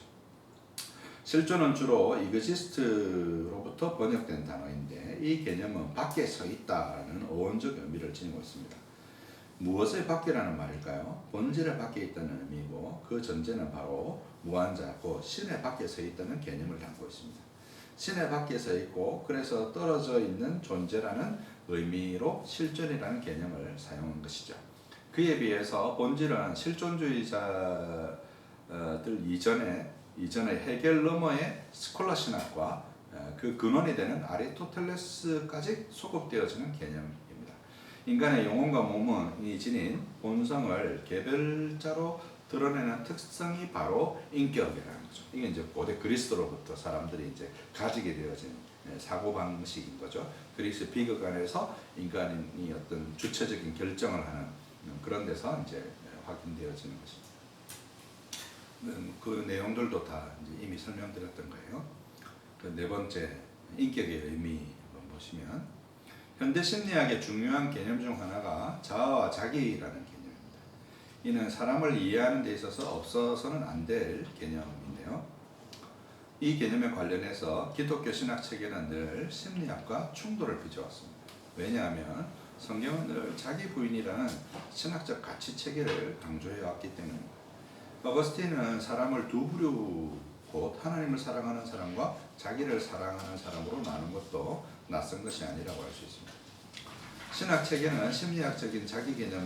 실존은 주로 이그지스트로부터 번역된 단어인데, 이 개념은 밖에 서 있다는 어원적 의미를 지니고 있습니다. 무엇의 밖이라는 말일까요? 본질의 밖에 있다는 의미고, 그 전제는 바로 무한자, 곧 신의 밖에 서 있다는 개념을 담고 있습니다. 신의 밖에 서 있고 그래서 떨어져 있는 존재라는 의미로 실존이라는 개념을 사용한 것이죠. 그에 비해서 본질은 실존주의자들 이전에 헤겔 너머의 스콜라 신학과 그 근원이 되는 아리스토텔레스까지 소급되어지는 개념입니다. 인간의 영혼과 몸이 지닌 본성을 개별자로 드러내는 특성이 바로 인격이라는 거죠. 이게 이제 고대 그리스로부터 사람들이 이제 가지게 되어진 사고 방식인 거죠. 그리스 비극안에서 인간이 어떤 주체적인 결정을 하는 그런 데서 이제 확인되어지는 것입니다. 그 내용들도 다 이제 이미 설명드렸던 거예요. 그 네 번째 인격의 의미 한번 보시면, 현대 심리학의 중요한 개념 중 하나가 자아와 자기라는 개념입니다. 이는 사람을 이해하는 데 있어서 없어서는 안 될 개념입니다. 이 개념에 관련해서 기독교 신학 체계는 늘 심리학과 충돌을 빚어왔습니다. 왜냐하면 성경은 늘 자기 부인이라는 신학적 가치 체계를 강조해 왔기 때문입니다. 어거스틴은 사람을 두 부류, 곧 하나님을 사랑하는 사람과 자기를 사랑하는 사람으로 나눈 것도 낯선 것이 아니라고 할 수 있습니다. 신학 체계는 심리학적인 자기 개념을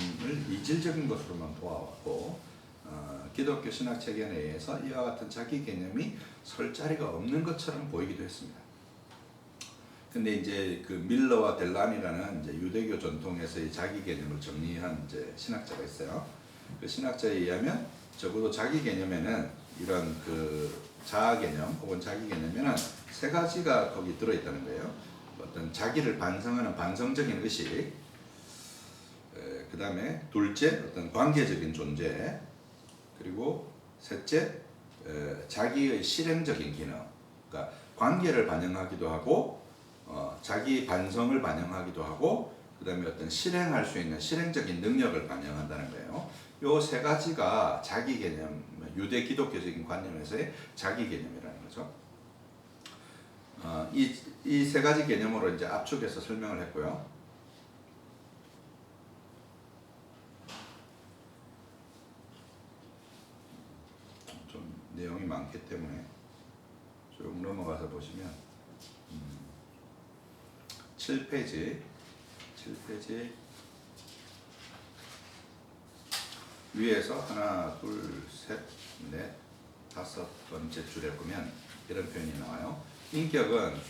이질적인 것으로만 보아왔고, 기독교 신학 체계 내에서 이와 같은 자기 개념이 설 자리가 없는 것처럼 보이기도 했습니다. 근데 이제 그 밀러와 델란이라는 이제 유대교 전통에서의 자기 개념을 정리한 이제 신학자가 있어요. 그 신학자에 의하면 적어도 자기 개념에는 이런 그 자아 개념 혹은 자기 개념에는 세 가지가 거기 들어있다는 거예요. 어떤 자기를 반성하는 반성적인 의식, 그 다음에 둘째 어떤 관계적인 존재, 그리고 셋째 자기의 실행적인 기능. 그러니까 관계를 반영하기도 하고 자기 반성을 반영하기도 하고 그 다음에 어떤 실행할 수 있는 실행적인 능력을 반영한다는 거예요. 요 세 가지가 자기 개념, 유대 기독교적인 관념에서의 자기 개념이라는 거죠. 이 세 가지 개념으로 이제 압축해서 설명을 했고요. 좀 내용이 많기 때문에 쭉 넘어가서 보시면 7페이지 위에서 하나, 둘, 셋, 넷, 다섯 번째 줄에 보면 이런 표현이 나와요. 인격은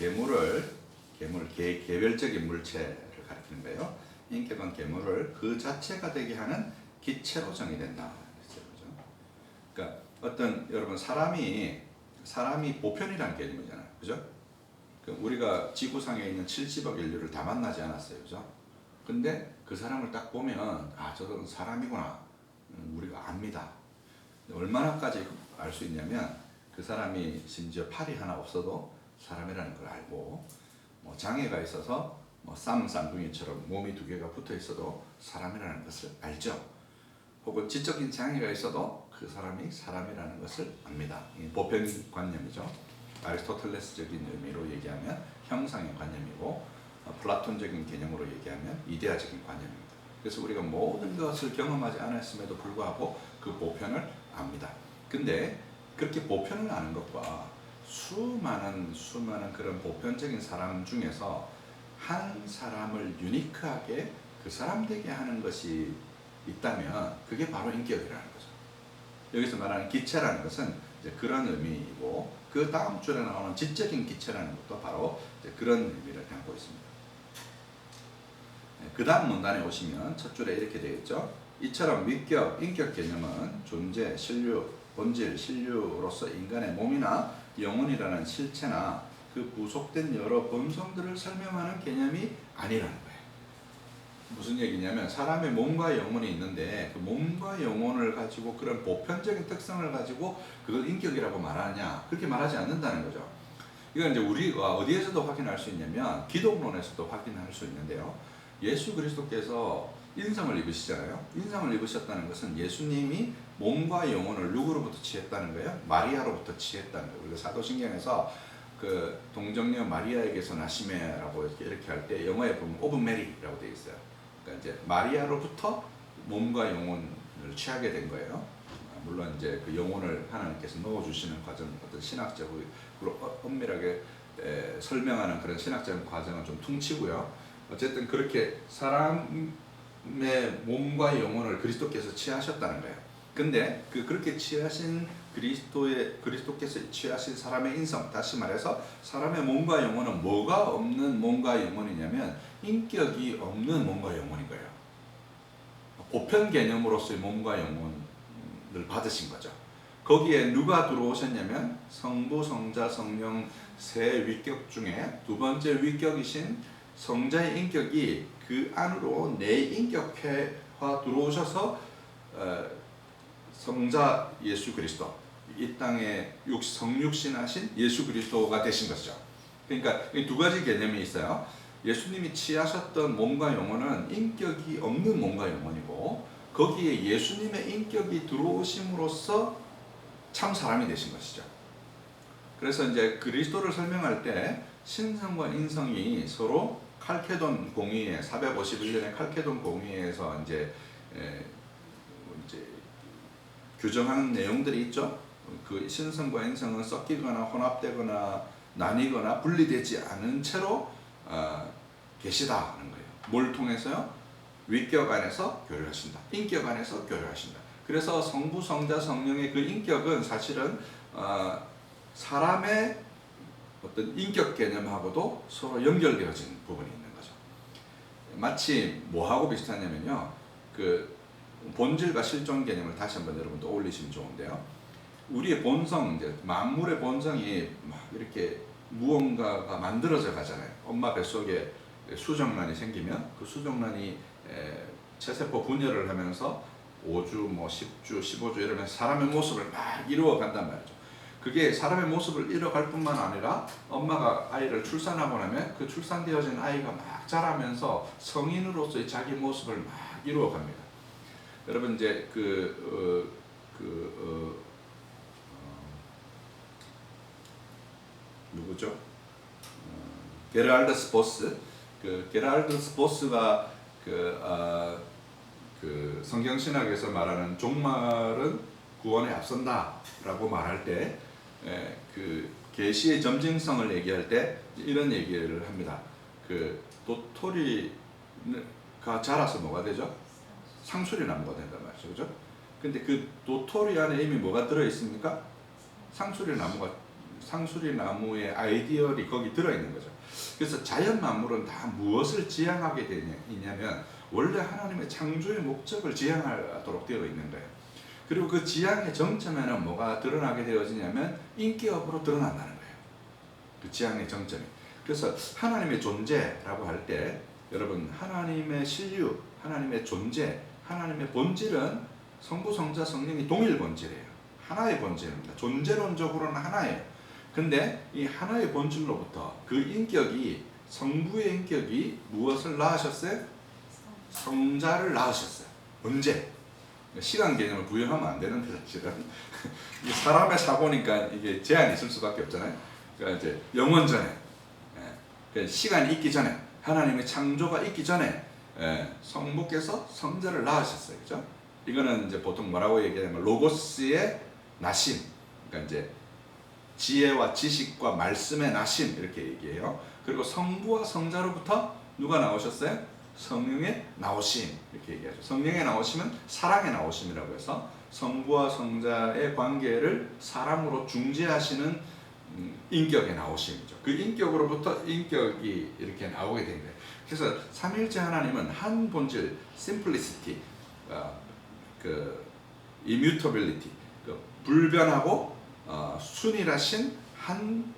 개별적인 물체를 가리키는 거예요. 인격은 계물을 그 자체가 되게 하는 기체로 정의된다. 그러니까 어떤 여러분 사람이 보편이라는 개념이잖아요, 그죠? 우리가 지구상에 있는 70억 인류를 다 만나지 않았어요, 그죠? 근데 그 사람을 딱 보면 저건 사람이구나, 우리가 압니다. 얼마나까지 알 수 있냐면 그 사람이 심지어 팔이 하나 없어도 사람이라는 걸 알고, 장애가 있어서 쌍둥이처럼 몸이 두 개가 붙어 있어도 사람이라는 것을 알죠. 혹은 지적인 장애가 있어도 그 사람이 사람이라는 것을 압니다. 보편 관념이죠. 아리스토텔레스적인 의미로 얘기하면 형상의 관념이고, 플라톤적인 개념으로 얘기하면 이데아적인 관념입니다. 그래서 우리가 모든 것을 경험하지 않았음에도 불구하고 그 보편을 압니다. 근데 그렇게 보편을 아는 것과 수많은 그런 보편적인 사람 중에서 한 사람을 유니크하게 그 사람 되게 하는 것이 있다면 그게 바로 인격이라는 거죠. 여기서 말하는 기체라는 것은 이제 그런 의미이고, 그 다음 줄에 나오는 지적인 기체라는 것도 바로 이제 그런 의미를 담고 있습니다. 그 다음 문단에 오시면 첫 줄에 이렇게 되어 있죠. 이처럼 위격, 인격 개념은 존재, 신류, 본질, 신류로서 인간의 몸이나 영혼이라는 실체나 그 부속된 여러 본성들을 설명하는 개념이 아니라는 거예요. 무슨 얘기냐면 사람의 몸과 영혼이 있는데 그 몸과 영혼을 가지고 그런 보편적인 특성을 가지고 그걸 인격이라고 말하냐, 그렇게 말하지 않는다는 거죠. 이건 이제 우리가 어디에서도 확인할 수 있냐면 기독론에서도 확인할 수 있는데요. 예수 그리스도께서 인성을 입으시잖아요. 인성을 입으셨다는 것은 예수님이 몸과 영혼을 누구로부터 취했다는 거예요? 마리아로부터 취했다는 거예요. 우리가 사도신경에서 그 동정녀 마리아에게서 나시메라고 이렇게 할 때 영어에 보면 오브 메리라고 되어 있어요. 그러니까 이제 마리아로부터 몸과 영혼을 취하게 된 거예요. 물론 이제 그 영혼을 하나님께서 넣어주시는 과정, 어떤 신학적으로 엄밀하게 설명하는 그런 신학적인 과정은 좀 퉁치고요. 어쨌든 그렇게 사람의 몸과 영혼을 그리스도께서 취하셨다는 거예요. 근데 그렇게 취하신 그리스도께서 취하신 사람의 인성, 다시 말해서 사람의 몸과 영혼은 뭐가 없는 몸과 영혼이냐면 인격이 없는 몸과 영혼인 거예요. 보편 개념으로서의 몸과 영혼을 받으신 거죠. 거기에 누가 들어오셨냐면 성부, 성자, 성령 세 위격 중에 두 번째 위격이신 성자의 인격이 그 안으로 내 인격화 들어오셔서 성자 예수 그리스도, 이 땅에 성육신하신 예수 그리스도가 되신 것이죠. 그러니까 이 두 가지 개념이 있어요. 예수님이 취하셨던 몸과 영혼은 인격이 없는 몸과 영혼이고, 거기에 예수님의 인격이 들어오심으로써 참 사람이 되신 것이죠. 그래서 이제 그리스도를 설명할 때 신성과 인성이 서로 칼케돈 공의회 451년에 칼케돈 공의회에서 이제 규정하는 내용들이 있죠. 그 신성과 인성은 섞이거나 혼합되거나 나뉘거나 분리되지 않은 채로 계시다 하는 거예요. 뭘 통해서요? 위격 안에서 교류하신다. 인격 안에서 교류하신다. 그래서 성부, 성자, 성령의 그 인격은 사실은 사람의 어떤 인격 개념하고도 서로 연결되어진 부분이 있는 거죠. 마치 뭐하고 비슷하냐면요. 그 본질과 실존 개념을 다시 한번 여러분 떠올리시면 좋은데요. 우리의 본성, 이제 만물의 본성이 막 이렇게 무언가가 만들어져 가잖아요. 엄마 뱃속에 수정란이 생기면 그 수정란이 체세포 분열을 하면서 5주, 뭐 10주, 15주 이러면서 사람의 모습을 막 이루어 간단 말이죠. 그게 사람의 모습을 이뤄갈 뿐만 아니라 엄마가 아이를 출산하고 나면 그 출산되어진 아이가 막 자라면서 성인으로서의 자기 모습을 막 이루어 갑니다. 여러분 이제 누구죠? 게르알드스 보스. 그 게르알드스 보스가 그 성경 신학에서 말하는 종말은 구원에 앞선다라고 말할 때, 그 계시의 점증성을 얘기할 때 이런 얘기를 합니다. 그 도토리가 자라서 뭐가 되죠? 상수리 나무가 된단 말이죠, 그죠? 근데 그 도토리 안에 이미 뭐가 들어 있습니까? 상수리 나무의 아이디얼이 거기 들어 있는 거죠. 그래서 자연 만물은 다 무엇을 지향하게 되냐면 원래 하나님의 창조의 목적을 지향하도록 되어 있는 거예요. 그리고 그 지향의 정점에는 뭐가 드러나게 되어지냐면 인격으로 드러난다는 거예요. 그 지향의 정점이. 그래서 하나님의 존재라고 할 때 여러분 하나님의 신류, 하나님의 존재, 하나님의 본질은 성부, 성자, 성령이 동일 본질이에요. 하나의 본질입니다. 존재론적으로는 하나예요. 근데 이 하나의 본질로부터 그 인격이, 성부의 인격이 무엇을 낳으셨어요? 성자를 낳으셨어요. 언제? 시간 개념을 부여하면 안 되는데 사실은 사람의 사고니까 이게 제한이 있을 수밖에 없잖아요. 그러니까 이제 영원 전에, 그러니까 시간이 있기 전에, 하나님의 창조가 있기 전에 성부께서 성자를 낳으셨어요. 그죠? 이거는 이제 보통 뭐라고 얘기하냐면 로고스의 나심, 그러니까 이제 지혜와 지식과 말씀의 나심 이렇게 얘기해요. 그리고 성부와 성자로부터 누가 나오셨어요? 성령의 나오심 이렇게 얘기하죠. 성령의 나오심은 사랑의 나오심이라고 해서 성부와 성자의 관계를 사랑으로 중재하시는 인격의 나오심이죠. 그 인격으로부터 인격이 이렇게 나오게 된 거예요. 그래서 삼위일체 하나님은 한 본질, simplicity, 그 immutability, 그 불변하고 순일하신 한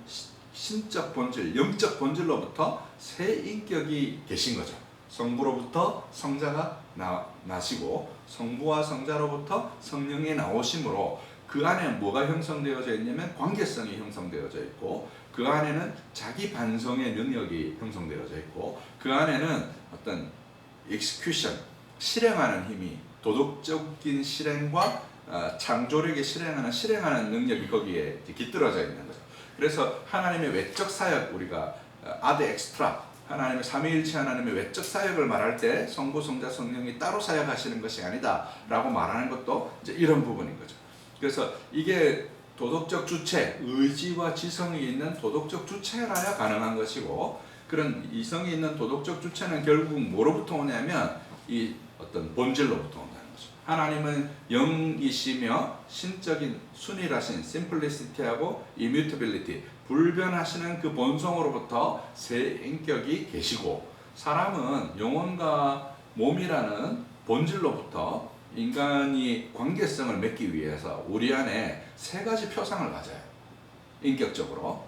신적 본질, 영적 본질로부터 새 인격이 계신 거죠. 성부로부터 성자가 나시고 성부와 성자로부터 성령이 나오심으로 그 안에 뭐가 형성되어져 있냐면 관계성이 형성되어져 있고, 그 안에는 자기 반성의 능력이 형성되어져 있고, 그 안에는 어떤 execution, 실행하는 힘이, 도덕적인 실행과 창조력의 실행하는 능력이 거기에 깃들어져 있는 거죠. 그래서 하나님의 외적 사역, 우리가 아드 엑스트라, 하나님의 삼위일체 하나님의 외적 사역을 말할 때 성부, 성자, 성령이 따로 사역하시는 것이 아니다 라고 말하는 것도 이제 이런 부분인 거죠. 그래서 이게 도덕적 주체, 의지와 지성이 있는 도덕적 주체라야 가능한 것이고, 그런 이성이 있는 도덕적 주체는 결국 뭐로부터 오냐면 이 어떤 본질로부터 온다는 거죠. 하나님은 영이시며 신적인 순일하신 심플리시티하고 이뮤터빌리티, 불변하시는 그 본성으로부터 새 인격이 계시고, 사람은 영혼과 몸이라는 본질로부터 인간이 관계성을 맺기 위해서 우리 안에 세 가지 표상을 가져요. 인격적으로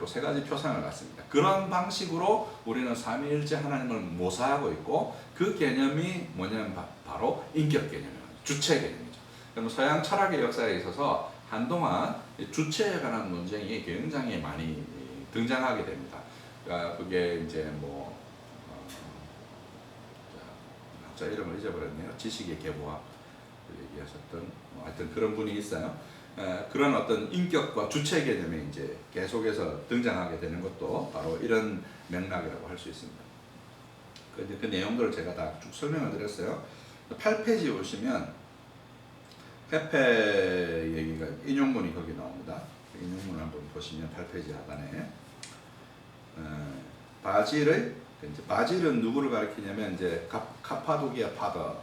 세 가지 표상을 갖습니다. 그런 방식으로 우리는 삼위일체 하나님을 모사하고 있고, 그 개념이 뭐냐면 바로 인격 개념이에요. 주체 개념이죠. 그럼 서양 철학의 역사에 있어서 한동안 주체에 관한 논쟁이 굉장히 많이 등장하게 됩니다. 그러니까 그게 이제 뭐 학자 이름을 잊어버렸네요. 지식의 계보학 얘기하셨던 하여튼 그런 분이 있어요. 그런 어떤 인격과 주체 개념이 이제 계속해서 등장하게 되는 것도 바로 이런 맥락이라고 할 수 있습니다. 그 내용들을 제가 다 쭉 설명을 드렸어요. 8페이지 보시면 페페 얘기가 인용문이 거기 나옵니다. 인용문을 한번 보시면 8페이지 하단에 바질은 누구를 가리키냐면 이제 카파도기아 파더,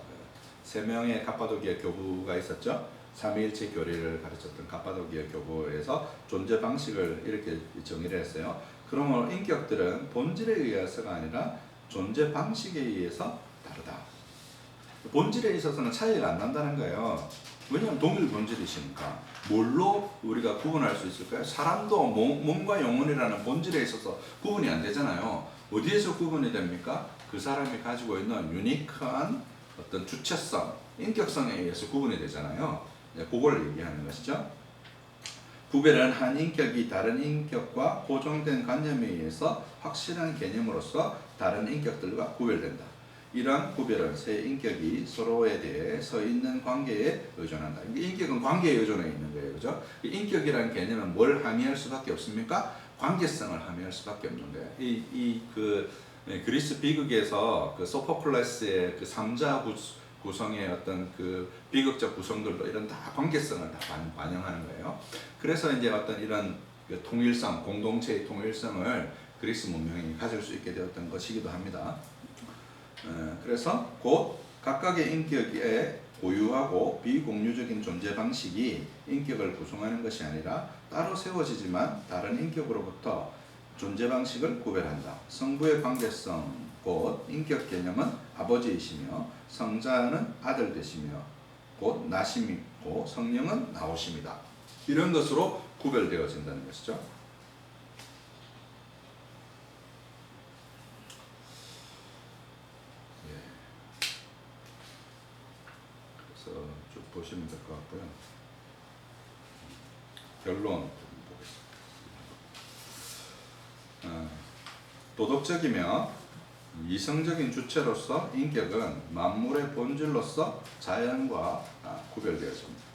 세 명의 카파도기아 교부가 있었죠. 삼위일체 교리를 가르쳤던 카파도기아 교부에서 존재 방식을 이렇게 정의를 했어요. 그러므로 인격들은 본질에 의해서가 아니라 존재 방식에 의해서 다르다. 본질에 있어서는 차이가 안 난다는 거예요. 왜냐하면 동일 본질이시니까. 뭘로 우리가 구분할 수 있을까요? 사람도 몸과 영혼이라는 본질에 있어서 구분이 안 되잖아요. 어디에서 구분이 됩니까? 그 사람이 가지고 있는 유니크한 어떤 주체성, 인격성에 의해서 구분이 되잖아요. 그걸 얘기하는 것이죠. 구별은 한 인격이 다른 인격과 고정된 관념에 의해서 확실한 개념으로서 다른 인격들과 구별된다. 이러한 구별은 세 인격이 서로에 대해 서 있는 관계에 의존한다. 인격은 관계에 의존해 있는 거예요. 그죠? 인격이라는 개념은 뭘 함의할 수밖에 없습니까? 관계성을 함의할 수밖에 없는 거예요. 그리스 비극에서 그 소포클레스의 그 삼자 구성의 어떤 그 비극적 구성들도 이런 다 관계성을 다 반영하는 거예요. 그래서 이제 어떤 이런 그 통일성, 공동체의 통일성을 그리스 문명이 가질 수 있게 되었던 것이기도 합니다. 그래서 곧 각각의 인격에 고유하고 비공유적인 존재 방식이 인격을 구성하는 것이 아니라 따로 세워지지만 다른 인격으로부터 존재 방식을 구별한다. 성부의 관계성, 곧 인격 개념은 아버지이시며 성자는 아들 되시며 곧 나심이고 성령은 나오심이다. 이런 것으로 구별되어진다는 것이죠. 그래서 쭉 보시면 될 것 같고요. 결론 보겠습니다. 도덕적이며 이성적인 주체로서 인격은 만물의 본질로서 자연과 구별되어집니다.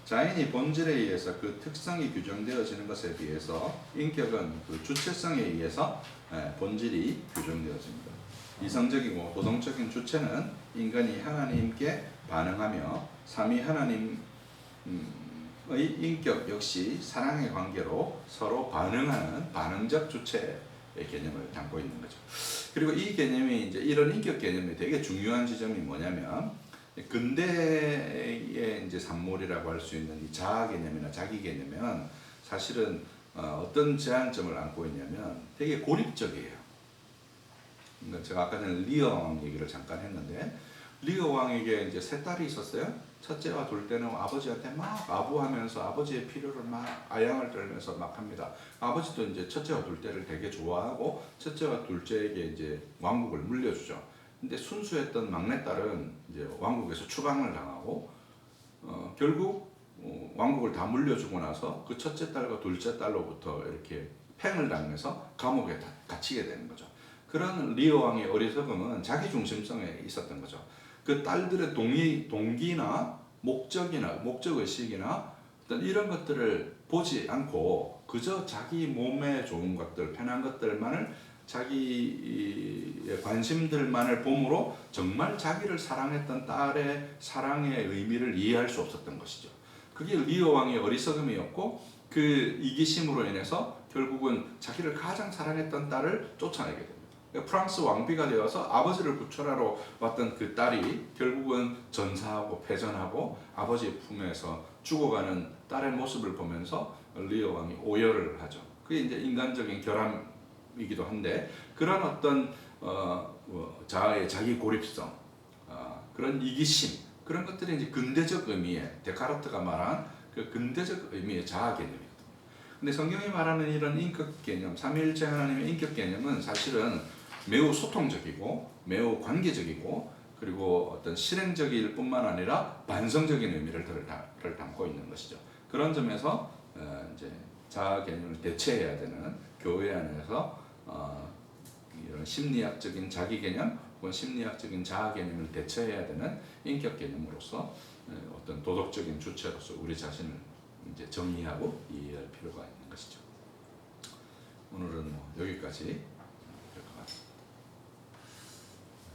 자연이 본질에 의해서 그 특성이 규정되어지는 것에 비해서 인격은 그 주체성에 의해서 본질이 규정되어집니다. 이성적이고 도덕적인 주체는 인간이 하나님께 반응하며 삼위 하나님의 인격 역시 사랑의 관계로 서로 반응하는 반응적 주체의 개념을 담고 있는 거죠. 그리고 이 개념이 이제 이런 인격 개념이 되게 중요한 지점이 뭐냐면 근대의 이제 산물이라고 할 수 있는 이 자아 개념이나 자기 개념은 사실은 어떤 제한점을 안고 있냐면 되게 고립적이에요. 그러니까 제가 아까 전에 리어 왕 얘기를 잠깐 했는데 리어 왕에게 이제 세 딸이 있었어요. 첫째와 둘째는 아버지한테 막 아부하면서 아버지의 필요를 막 아양을 떨면서 막 합니다. 아버지도 이제 첫째와 둘째를 되게 좋아하고 첫째와 둘째에게 이제 왕국을 물려주죠. 근데 순수했던 막내딸은 이제 왕국에서 추방을 당하고 결국 왕국을 다 물려주고 나서 그 첫째 딸과 둘째 딸로부터 이렇게 팽을 당해서 감옥에 갇히게 되는 거죠. 그런 리어 왕의 어리석음은 자기 중심성에 있었던 거죠. 그 딸들의 동기나 목적의식이나 어떤 이런 것들을 보지 않고 그저 자기 몸에 좋은 것들, 편한 것들만을 자기의 관심들만을 봄으로 정말 자기를 사랑했던 딸의 사랑의 의미를 이해할 수 없었던 것이죠. 그게 리어 왕의 어리석음이었고 그 이기심으로 인해서 결국은 자기를 가장 사랑했던 딸을 쫓아내게 됩니다. 프랑스 왕비가 되어서 아버지를 구출하러 왔던 그 딸이 결국은 전사하고 패전하고 아버지의 품에서 죽어가는 딸의 모습을 보면서 리어 왕이 오열을 하죠. 그게 이제 인간적인 결함이기도 한데 그런 어떤 자아의 자기 고립성, 그런 이기심 그런 것들이 이제 근대적 의미의 데카르트가 말한 그 근대적 의미의 자아 개념이거든요. 근데 성경이 말하는 이런 인격 개념, 삼위일체 하나님의 인격 개념은 사실은 매우 소통적이고 매우 관계적이고 그리고 어떤 실행적일 뿐만 아니라 반성적인 의미를 담고 있는 것이죠. 그런 점에서 이제 자아 개념을 대체해야 되는 교회 안에서 이런 심리학적인 자기 개념 혹은 심리학적인 자아 개념을 대체해야 되는 인격 개념으로서 어떤 도덕적인 주체로서 우리 자신을 이제 정의하고 이해할 필요가 있는 것이죠. 오늘은 뭐 여기까지 될 것 같습니다.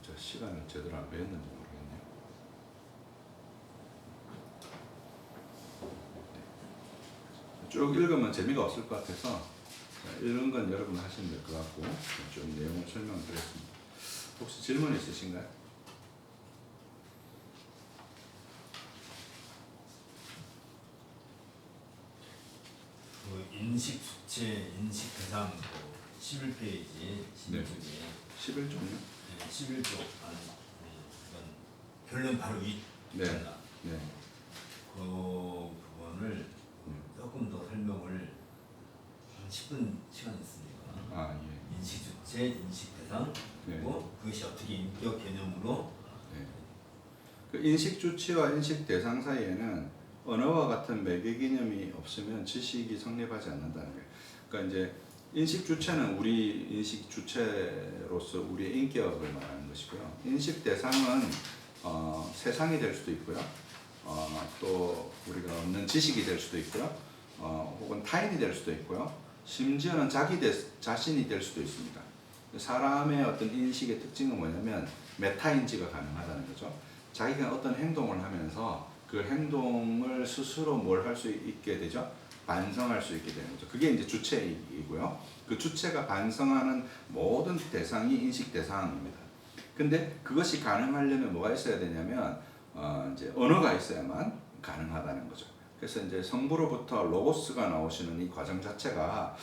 저 시간을 제대로 안 배웠는지 모르겠네요. 쭉 읽으면 재미가 없을 것 같아서 이런 건 여러분 하시면 될 것 같고 좀 내용을 설명드렸습니다. 혹시 질문 있으신가요? 인식 주체, 인식 대상 11페이지 신중에 11종요? 11조 이건 결론 바로 위 네. 있잖아. 네. 그 부분을 조금 더 설명을 한 10분 시간 있으니까 아 예. 인식 주체, 인식 대상 그리고 그것이 어떻게 인격 개념으로 네. 그 인식 주체와 인식 대상 사이에는 언어와 같은 매개 개념이 없으면 지식이 성립하지 않는다는 거예요. 그러니까 이제 인식 주체는 우리 인식 주체로서 우리의 인격을 말하는 것이고요. 인식 대상은 세상이 될 수도 있고요. 또 우리가 얻는 지식이 될 수도 있고요. 혹은 타인이 될 수도 있고요. 심지어는 자신이 될 수도 있습니다. 사람의 어떤 인식의 특징은 뭐냐면 메타인지가 가능하다는 거죠. 자기가 어떤 행동을 하면서 그 행동을 스스로 뭘 할 수 있게 되죠? 반성할 수 있게 되는 거죠. 그게 이제 주체이고요. 그 주체가 반성하는 모든 대상이 인식 대상입니다. 근데 그것이 가능하려면 뭐가 있어야 되냐면 이제 언어가 있어야만 가능하다는 거죠. 그래서 이제 성부로부터 로고스가 나오시는 이 과정 자체가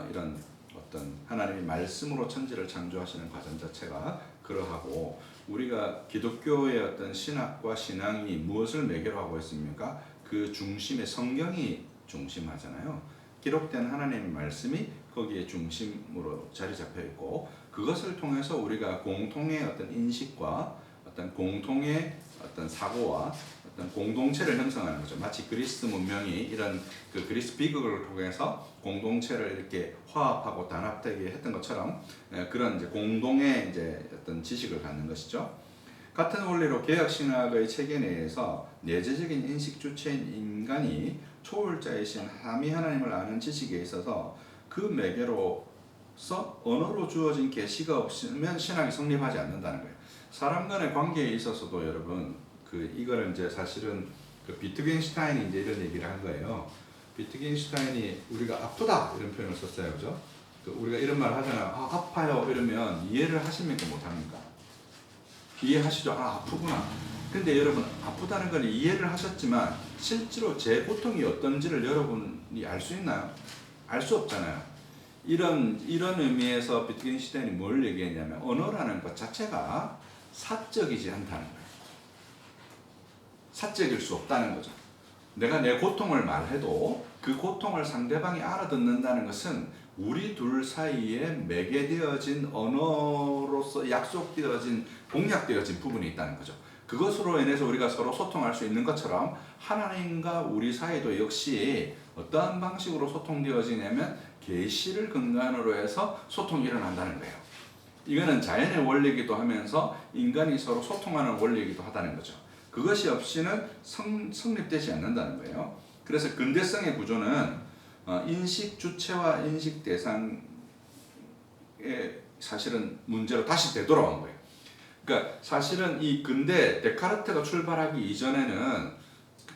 이런 어떤 하나님이 말씀으로 천지를 창조하시는 과정 자체가 그러하고 우리가 기독교의 어떤 신학과 신앙이 무엇을 매개로 하고 있습니까? 그 중심에 성경이 중심하잖아요. 기록된 하나님의 말씀이 거기에 중심으로 자리 잡혀 있고 그것을 통해서 우리가 공통의 어떤 인식과 어떤 공통의 어떤 사고와 어떤 공동체를 형성하는 거죠. 마치 그리스 문명이 이런 그 그리스 비극을 통해서 공동체를 이렇게 화합하고 단합되게 했던 것처럼 그런 이제 공동의 이제 어떤 지식을 갖는 것이죠. 같은 원리로 개혁 신학의 체계 내에서 내재적인 인식 주체인 인간이 초월자이신 삼위 하나님을 아는 지식에 있어서 그 매개로서 언어로 주어진 계시가 없으면 신학이 성립하지 않는다는 거예요. 사람 간의 관계에 있어서도 여러분 이거는 이제 사실은 비트겐슈타인이 이제 이런 얘기를 한 거예요. 비트겐슈타인이 우리가 아프다 이런 표현을 썼어요, 그죠? 우리가 이런 말 하잖아요. 아파요 이러면 이해를 하십니까, 못합니까? 이해하시죠? 아프구나. 근데 여러분 아프다는 건 이해를 하셨지만 실제로 제 고통이 어떤지를 여러분이 알 수 있나요? 알 수 없잖아요. 이런 의미에서 비트겐슈타인이 뭘 얘기했냐면 언어라는 것 자체가 사적이지 않다는 거예요. 사적일 수 없다는 거죠. 내가 내 고통을 말해도 그 고통을 상대방이 알아듣는다는 것은 우리 둘 사이에 매개되어진 언어로서 약속되어진 공약되어진 부분이 있다는 거죠. 그것으로 인해서 우리가 서로 소통할 수 있는 것처럼 하나님과 우리 사이도 역시 어떠한 방식으로 소통되어지냐면 계시를 근간으로 해서 소통이 일어난다는 거예요. 이거는 자연의 원리이기도 하면서 인간이 서로 소통하는 원리이기도 하다는 거죠. 그것이 없이는 성립되지 않는다는 거예요. 그래서 근대성의 구조는 인식 주체와 인식 대상의 사실은 문제로 다시 되돌아온 거예요. 그러니까 사실은 이 근대 데카르트가 출발하기 이전에는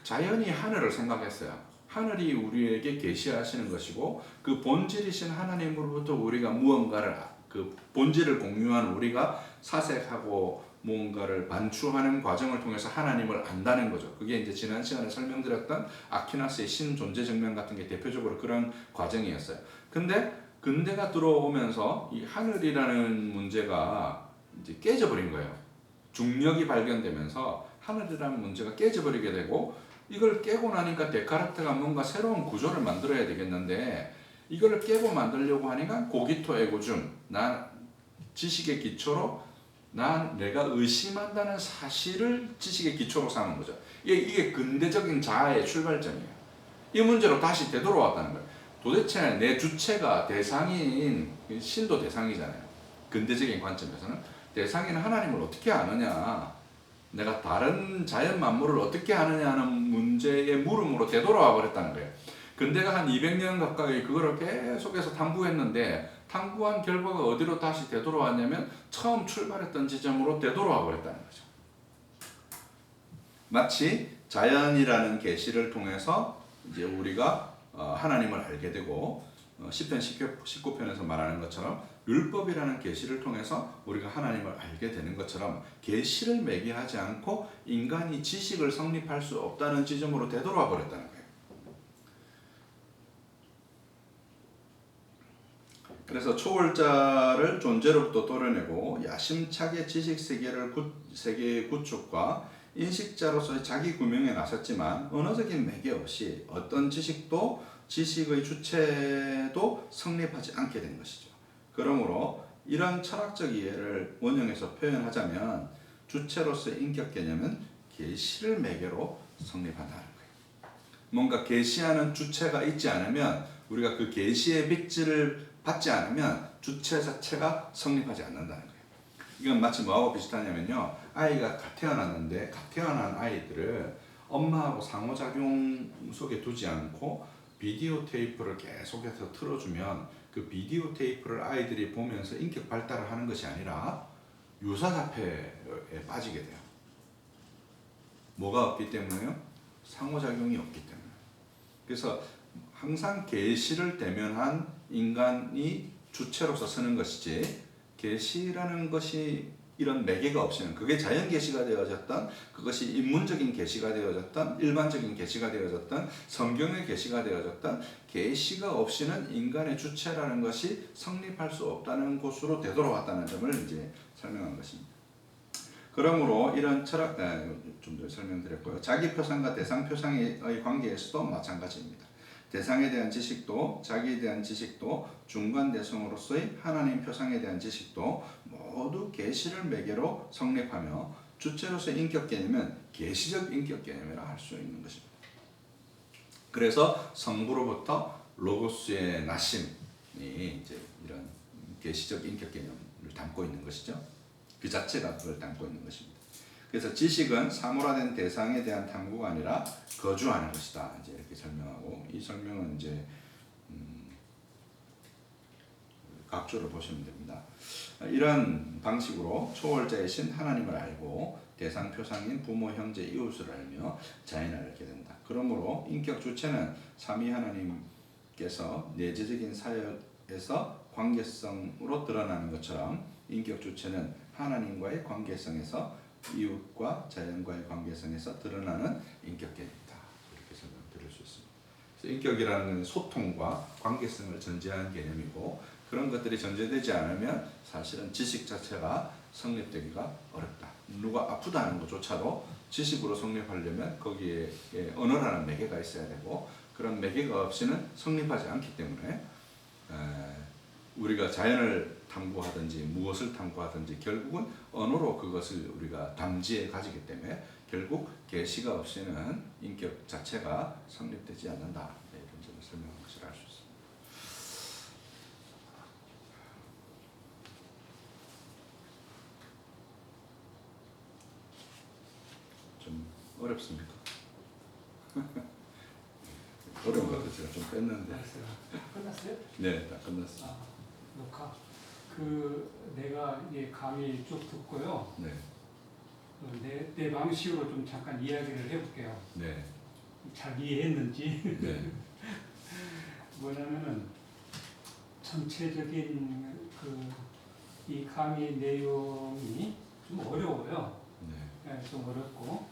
자연히 하늘을 생각했어요. 하늘이 우리에게 계시하시는 것이고 그 본질이신 하나님으로부터 우리가 무언가를 그 본질을 공유한 우리가 사색하고 뭔가를 반추하는 과정을 통해서 하나님을 안다는 거죠. 그게 이제 지난 시간에 설명드렸던 아퀴나스의 신존재 증명 같은 게 대표적으로 그런 과정이었어요. 근데 근대가 들어오면서 이 하늘이라는 문제가 이제 깨져버린 거예요. 중력이 발견되면서 하늘이라는 문제가 깨져버리게 되고 이걸 깨고 나니까 데카르트가 뭔가 새로운 구조를 만들어야 되겠는데 이걸 깨고 만들려고 하니까 고기토에고줌, 난 지식의 기초로 내가 의심한다는 사실을 지식의 기초로 삼은 거죠. 이게 근대적인 자아의 출발점이에요. 이 문제로 다시 되돌아왔다는 거예요. 도대체 내 주체가 대상인 신도 대상이잖아요. 근대적인 관점에서는 대상인 하나님을 어떻게 아느냐. 내가 다른 자연 만물을 어떻게 하느냐 하는 문제의 물음으로 되돌아와 버렸다는 거예요. 근데가 한 200년 가까이 그거를 계속해서 탐구했는데 탐구한 결과가 어디로 다시 되돌아왔냐면 처음 출발했던 지점으로 되돌아와 버렸다는 거죠. 마치 자연이라는 계시를 통해서 이제 우리가 하나님을 알게 되고 시편 19편에서 말하는 것처럼 율법이라는 계시를 통해서 우리가 하나님을 알게 되는 것처럼 계시를 매개하지 않고 인간이 지식을 성립할 수 없다는 지점으로 되돌아와 버렸다는 거예요. 그래서 초월자를 존재로부터 도려내고 야심차게 지식 세계의 구축과 인식자로서의 자기 구명에 나섰지만 언어적인 매개 없이 어떤 지식의 주체도 성립하지 않게 된 것이죠. 그러므로 이런 철학적 이해를 원형에서 표현하자면 주체로서의 인격 개념은 계시를 매개로 성립한다는 거예요. 뭔가 계시하는 주체가 있지 않으면 우리가 그 계시의 빛을 받지 않으면 주체 자체가 성립하지 않는다는 거예요. 이건 마치 뭐하고 비슷하냐면요. 아이가 갓 태어났는데 갓 태어난 아이들을 엄마하고 상호작용 속에 두지 않고 비디오 테이프를 계속해서 틀어주면 그 비디오 테이프를 아이들이 보면서 인격 발달을 하는 것이 아니라 유사자폐에 빠지게 돼요. 뭐가 없기 때문에요? 상호작용이 없기 때문에. 그래서 항상 계시를 대면한 인간이 주체로서 서는 것이지 계시라는 것이 이런 매개가 없이는 그게 자연 계시가 되어졌던 그것이 인문적인 계시가 되어졌던 일반적인 계시가 되어졌던 성경의 계시가 되어졌던 계시가 없이는 인간의 주체라는 것이 성립할 수 없다는 곳으로 되돌아왔다는 점을 이제 설명한 것입니다. 그러므로 이런 철학 좀 더 설명드렸고요. 자기 표상과 대상 표상의 관계에서도 마찬가지입니다. 대상에 대한 지식도 자기에 대한 지식도 중간대성으로서의 하나님 표상에 대한 지식도 모두 계시를 매개로 성립하며 주체로서의 인격 개념은 계시적 인격 개념이라 할 수 있는 것입니다. 그래서 성부로부터 로고스의 나심이 이제 이런 계시적 인격 개념을 담고 있는 것이죠. 그 자체가 그걸 담고 있는 것입니다. 그래서 지식은 사물화된 대상에 대한 탐구가 아니라 거주하는 것이다. 이제 이렇게 설명하고 이 설명은 이제 각조를 보시면 됩니다. 이런 방식으로 초월자이신 하나님을 알고 대상 표상인 부모, 형제, 이웃을 알며 자연을 알게 된다. 그러므로 인격 주체는 삼위 하나님께서 내재적인 사역에서 관계성으로 드러나는 것처럼 인격 주체는 하나님과의 관계성에서 이웃과 자연과의 관계성에서 드러나는 인격 개념이다. 이렇게 설명드릴 수 있습니다. 그래서 인격이라는 소통과 관계성을 전제한 개념이고 그런 것들이 전제되지 않으면 사실은 지식 자체가 성립되기가 어렵다. 누가 아프다는 것조차도 지식으로 성립하려면 거기에 언어라는 매개가 있어야 되고 그런 매개가 없이는 성립하지 않기 때문에 우리가 자연을 탐구하든지 무엇을 탐구하든지 결국은 언어로 그것을 우리가 담지에 가지기 때문에 결국 계시가 없이는 인격 자체가 성립되지 않는다. 이런 점을 설명한 것을 알 수 있습니다. 좀 어렵습니까? 어려운 것도 제가 좀 뺐는데. 끝났어요? 네, 다 끝났어요. 녹화. 내가 이제 강의 쭉 듣고요. 네. 내 방식으로 좀 잠깐 이야기를 해볼게요. 네. 잘 이해했는지. 네. 뭐냐면은 전체적인 이 강의 내용이 좀 어려워요. 네. 좀 어렵고.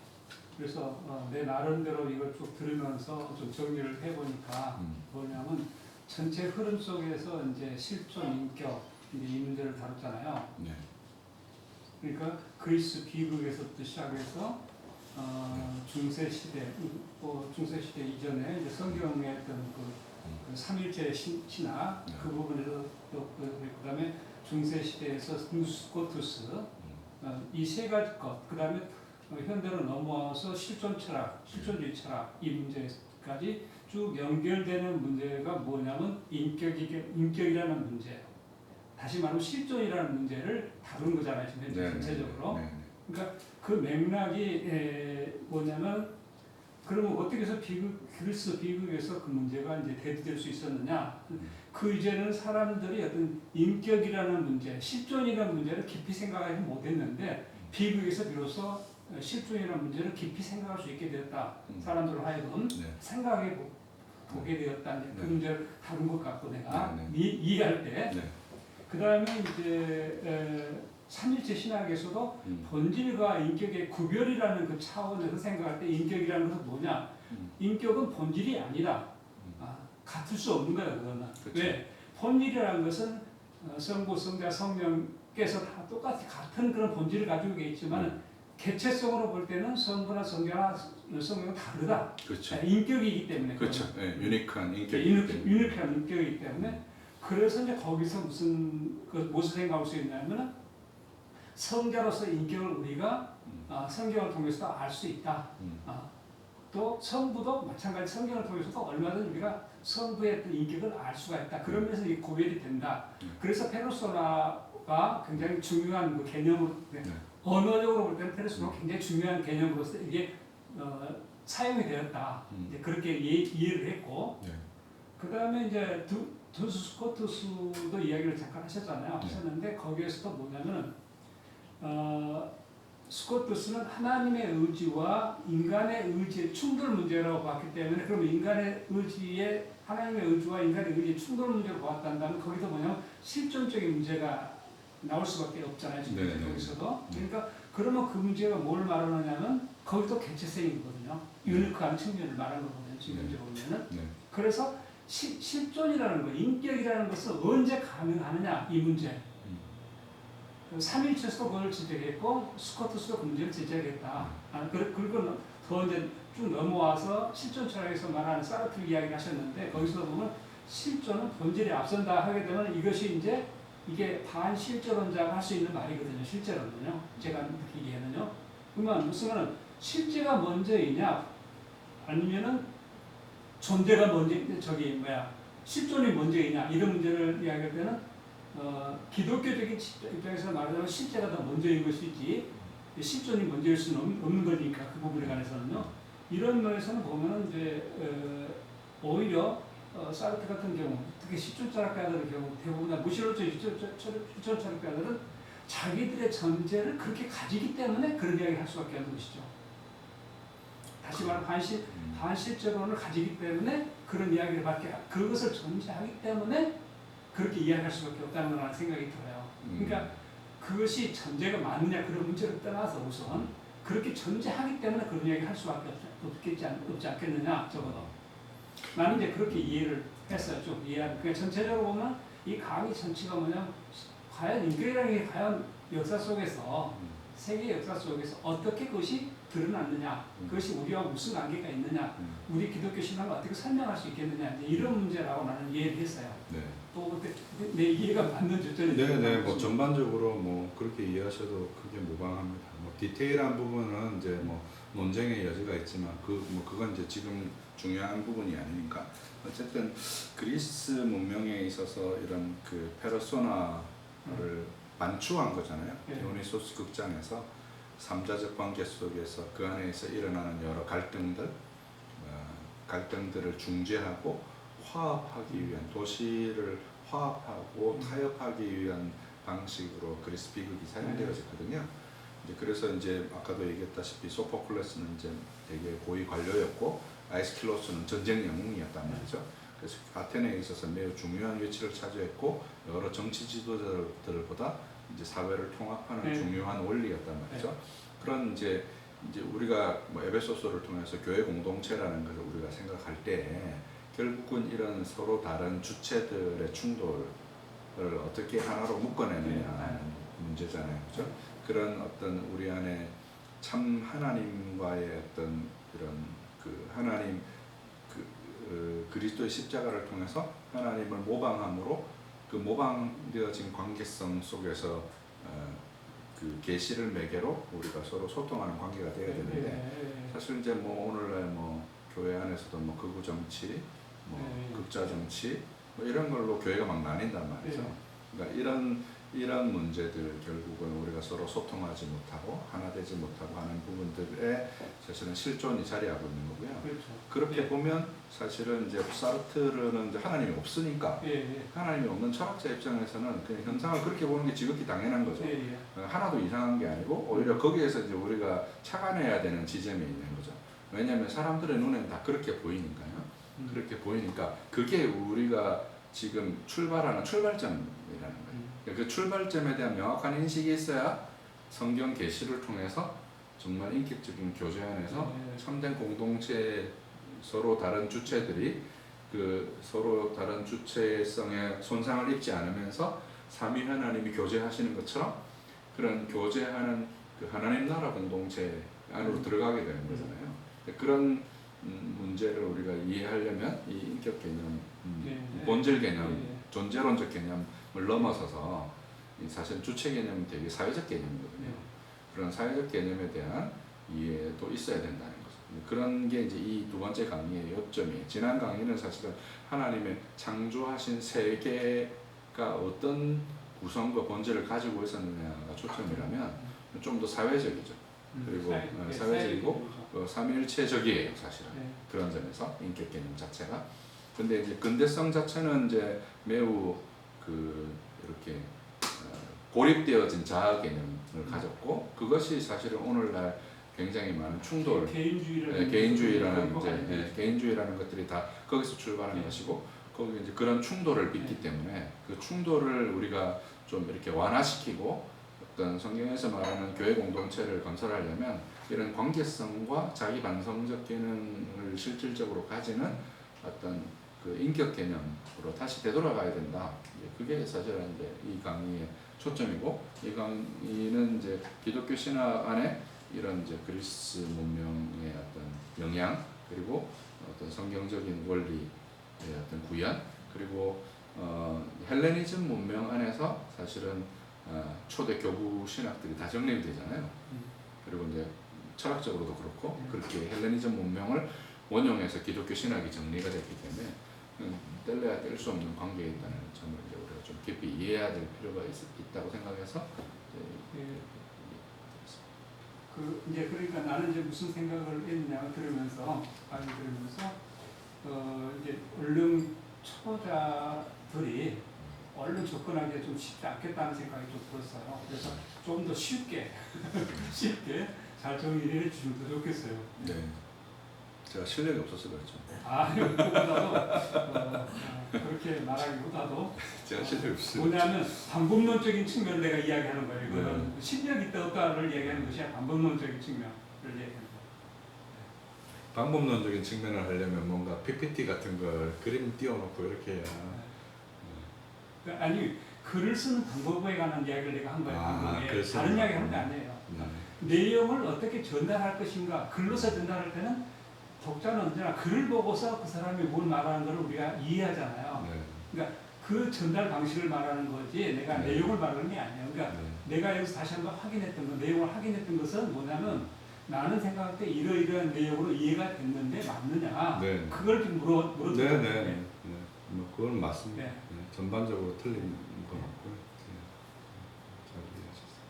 그래서 내 나름대로 이걸 쭉 들으면서 좀 정리를 해보니까 뭐냐면 전체 흐름 속에서 이제 실존 인격 이 문제를 다뤘잖아요. 네. 그러니까 그리스 비극에서부터 시작해서 중세 시대, 중세 시대 이전에 이제 성경에 했던 그 삼일체 신학 그 부분에서 또 그다음에 중세 시대에서 스코투스 이 세 가지 것, 그다음에 현대로 넘어와서 실존 철학, 실존주의 철학 이 문제까지 쭉 연결되는 문제가 뭐냐면 인격이라는 문제예요. 다시 말하면 실존이라는 문제를 다룬 거잖아요. 지금 현재 전체적으로. 그러니까 그 맥락이 뭐냐면 그러면 어떻게 해서 그리스 비극에서 그 문제가 이제 대두될 수 있었느냐? 그 이제는 사람들이 어떤 인격이라는 문제, 실존이라는 문제를 깊이 생각하지 못했는데 비극에서 비로소 실존이라는 문제를 깊이 생각할 수 있게 되었다. 사람들로 하여금 네. 생각해 보게 되었다. 이제 그 네. 문제를 다룬 것 같고 내가 네, 이해할 때. 네. 그 다음에 이제 삼일체 신학에서도 본질과 인격의 구별이라는 그 차원에서 생각할 때 인격이라는 것은 뭐냐? 인격은 본질이 아니라 같을 수 없는 거예요. 그거는. 그렇죠. 왜? 본질이라는 것은 성부, 성자, 성령께서 다 똑같이 같은 그런 본질을 가지고 있지만 개체성으로 볼 때는 성부나 성자나 성령은 다르다. 그렇죠. 인격이기 때문에. 그렇죠. 네, 유니크한 인격이 유니크한 인격이기 때문에 그래서 이제 거기서 무엇을 생각할 수 있냐면은 성자로서 인격을 우리가 성경을 통해서도 알 수 있다. 또 성부도 마찬가지 성경을 통해서도 얼마든지 우리가 성부의 그 인격을 알 수가 있다. 그러면서 이 구별이 된다. 그래서 페르소나가 굉장히 중요한 그 개념으로 언어적으로 볼 때는 페르소나가 굉장히 중요한 개념으로서 이게 사용이 되었다. 이제 그렇게 이해를 했고 그 다음에 이제 두스 스코트스도 이야기를 잠깐 하셨는데 거기에서도 뭐냐면은 스코트스는 하나님의 의지와 인간의 의지의 충돌 문제라고 봤기 때문에 그러면 인간의 의지에 하나님의 의지와 인간의 의지의 충돌 문제로 보았다면 거기서 뭐냐면 실존적인 문제가 나올 수밖에 없잖아요. 지금 거기서도. 그러니까 그러면 그 문제가 뭘 말하느냐면 거기도 개체성이거든요. 유니크한 측면을 말하는 거거든요. 지금적으로 보면은. 그래서 실존이라는 거, 인격이라는 것은 언제 가능하느냐 이 문제. 삼일체에서도 그걸 지적했고 스코트스도 그 문제를 지적했다. 그리고 더 이제 쭉 넘어와서 실존 철학에서 말하는 사르트 이야기를 하셨는데 거기서 보면 실존은 본질에 앞선다 하게 되면 이것이 이제 이게 반실제론자가 할 수 있는 말이거든요. 실제로는요. 제가 느끼기에는요. 그러면 무슨 실제가 먼저이냐 아니면은 존재가 먼저 실존이 먼저이냐 이런 문제를 이야기할 때는 기독교적인 입장에서 말하자면 실제가 더 먼저인 것이지 실존이 먼저일 수는 없는 거니까 그 부분에 관해서는요. 이런 면에서는 보면은 이제 오히려 사르트 같은 경우 특히 실존 철학가들의 경우 대부분 무신론적 실존 철학가들은 자기들의 전제를 그렇게 가지기 때문에 그런 이야기를 할 수밖에 없는 것이죠. 다시 말하면 반실제론을 가지기 때문에 그런 이야기를 받게 그것을 전제하기 때문에 그렇게 이해할 수밖에 없다는 거라는 생각이 들어요. 그러니까 그것이 전제가 맞느냐 그런 문제를 떠나서 우선 그렇게 전제하기 때문에 그런 이야기 할 수밖에 없지 않겠느냐 적어도. 나는 이제 그렇게 이해를 했어요. 좀 이해하는. 그러니까 전체적으로 보면 이 강의 전체가 뭐냐 과연 인격이라는 게 과연 역사 속에서 세계 역사 속에서 어떻게 그것이 드러났느냐 그것이 우리와 무슨 관계가 있느냐 우리 기독교 신앙을 어떻게 설명할 수 있겠느냐 이런 문제라고 나는 이해를 했어요. 또 내 이해가 맞는 주제는 네네 뭐 전반적으로 뭐 그렇게 이해하셔도 크게 무방합니다. 뭐 디테일한 부분은 이제 뭐 논쟁의 여지가 있지만 그건 이제 지금 중요한 부분이 아니니까 어쨌든 그리스 문명에 있어서 이런 그 페르소나를 만추한 거잖아요. 디오니소스 극장에서 삼자적 관계 속에서 그 안에서 일어나는 여러 갈등들을 중재하고 화합하기 위한 도시를 화합하고 타협하기 위한 방식으로 그리스 비극이 사용되어졌거든요. 이제 그래서 이제 아까도 얘기했다시피 소포클레스는 이제 되게 고위 관료였고 아이스킬로스는 전쟁 영웅이었단 말이죠. 그래서 아테네에 있어서 매우 중요한 위치를 차지했고 여러 정치 지도자들보다 이제 사회를 통합하는 중요한 원리였단 말이죠. 그런 이제 우리가 뭐 에베소서를 통해서 교회 공동체라는 것을 우리가 생각할 때 결국은 이런 서로 다른 주체들의 충돌을 어떻게 하나로 묶어내느냐는 문제잖아요, 그렇죠? 그런 어떤 우리 안에 참 하나님과의 어떤 이런 그 하나님 그리스도의 십자가를 통해서 하나님을 모방함으로 그 모방되어진 관계성 속에서 그 계시를 매개로 우리가 서로 소통하는 관계가 되어야 되는데 사실 이제 뭐 오늘날 뭐 교회 안에서도 뭐 극우 정치, 뭐 극자 정치 뭐 이런 걸로 교회가 막 나뉜단 말이죠. 그러니까 이런 문제들 결국은 우리가 서로 소통하지 못하고 하나 되지 못하고 하는 부분들에 사실은 실존이 자리하고 있는 거고요. 그렇죠. 그렇게 예. 보면 사실은 이제 사르트르는 이제 하나님이 없으니까 예, 예. 하나님이 없는 철학자 입장에서는 그냥 현상을 그렇게 보는 게 지극히 당연한 거죠. 예, 예. 하나도 이상한 게 아니고 오히려 거기에서 이제 우리가 착안해야 되는 지점이 있는 거죠. 왜냐하면 사람들의 눈에는 다 그렇게 보이니까요. 그렇게 보이니까 그게 우리가 지금 출발하는 출발점이라는 거예요. 그 출발점에 대한 명확한 인식이 있어야 성경 계시를 통해서 정말 인격적인 교제 안에서 참된 공동체 서로 다른 주체들이 그 서로 다른 주체성에 손상을 입지 않으면서 삼위 하나님이 교제하시는 것처럼 그런 교제하는 그 하나님 나라 공동체 안으로 들어가게 되는 거잖아요. 그런 문제를 우리가 이해하려면 이 인격 개념, 본질 개념, 존재론적 개념을 넘어서서 사실 주체 개념은 되게 사회적 개념이거든요. 그런 사회적 개념에 대한 이해도 있어야 된다는 거죠. 그런 게 이제 이 두 번째 강의의 요점이에요. 지난 강의는 사실은 하나님의 창조하신 세계가 어떤 구성과 본질을 가지고 있었느냐가 초점이라면 좀 더 사회적이죠. 그리고 사회적이고 삼위일체적이에요, 사실은. 그런 점에서 인격 개념 자체가. 근데 이제 근대성 자체는 이제 매우 이렇게 고립되어진 자아 개념을 가졌고 그것이 사실은 오늘날 굉장히 많은 충돌, 개인주의라는 이제 개인주의라는 것들이 다 거기서 출발한 것이고 거기 이제 그런 충돌을 빚기 때문에 그 충돌을 우리가 좀 이렇게 완화시키고 어떤 성경에서 말하는 교회 공동체를 건설하려면 이런 관계성과 자기 반성적 기능을 실질적으로 가지는 어떤 그 인격 개념으로 다시 되돌아가야 된다. 그게 사실은 이제 이 강의의 초점이고 이 강의는 이제 기독교 신학 안에 이런 이제 그리스 문명의 어떤 영향 그리고 어떤 성경적인 원리의 어떤 구현 그리고 헬레니즘 문명 안에서 사실은 초대 교부 신학들이 다 정립이 되잖아요. 그리고 이제 철학적으로도 그렇고 그렇게 헬레니즘 문명을 원용해서 기독교 신학이 정리가 됐기 때문에 뗄래야 뗄 수 없는 관계에 있다는 점을 이제 우리가 좀 깊이 이해해야 될 필요가 있다고 생각해서 이제 그러니까 나는 이제 무슨 생각을 했느냐 들으면서 이제 얼른 초보자들이 얼른 접근하기가 좀 쉽지 않겠다는 생각이 좀 들었어요. 그래서 좀 더 쉽게 잘 정리를 해주시면 더 좋겠어요. 네. 제가 실력이 없어서 그렇죠. 그거보다도 그렇게 말하기보다도 제가 실력이 없어요. 뭐냐면 방법론적인 측면을 내가 이야기하는 거예요. 이거는 실력이 있다 없다를 얘기하는 것이 아니라 방법론적인 측면을 얘기하는 거예요. 방법론적인 측면을 하려면 뭔가 PPT 같은 걸 그림 띄워놓고 이렇게 해야. 아니 글을 쓰는 방법에 관한 이야기를 내가 한 거예요. 다른 이야기 하는 게 아니에요. 내용을 어떻게 전달할 것인가 글로서 전달할 때는 독자는 언제나 글을 보고서 그 사람이 뭘 말하는 걸 우리가 이해하잖아요. 그러니까 그 전달 방식을 말하는 거지 내가 내용을 말하는 게 아니에요. 그러니까 내가 여기서 다시 한번 내용을 확인했던 것은 뭐냐면 나는 생각할 때 이러이러한 내용으로 이해가 됐는데 맞느냐 그걸 좀 물어보는 뭐 그건 맞습니다. 전반적으로 틀린 건 없고요. 잘 이해하셨습니다.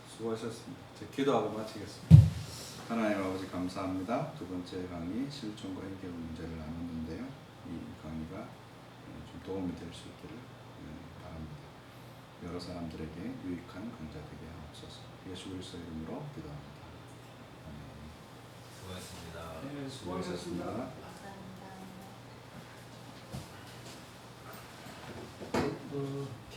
수고하셨습니다. 제 기도하고 마치겠습니다. 하나님 아버지 감사합니다. 두 번째 강의 실존과 인격 문제를 나눴는데요. 이 강의가 좀 도움이 될 수 있기를 바랍니다. 여러 사람들에게 유익한 강좌 되게 하옵소서. 예수 그리스도 이름으로 기도합니다. 수고하셨습니다. 수고하셨습니다.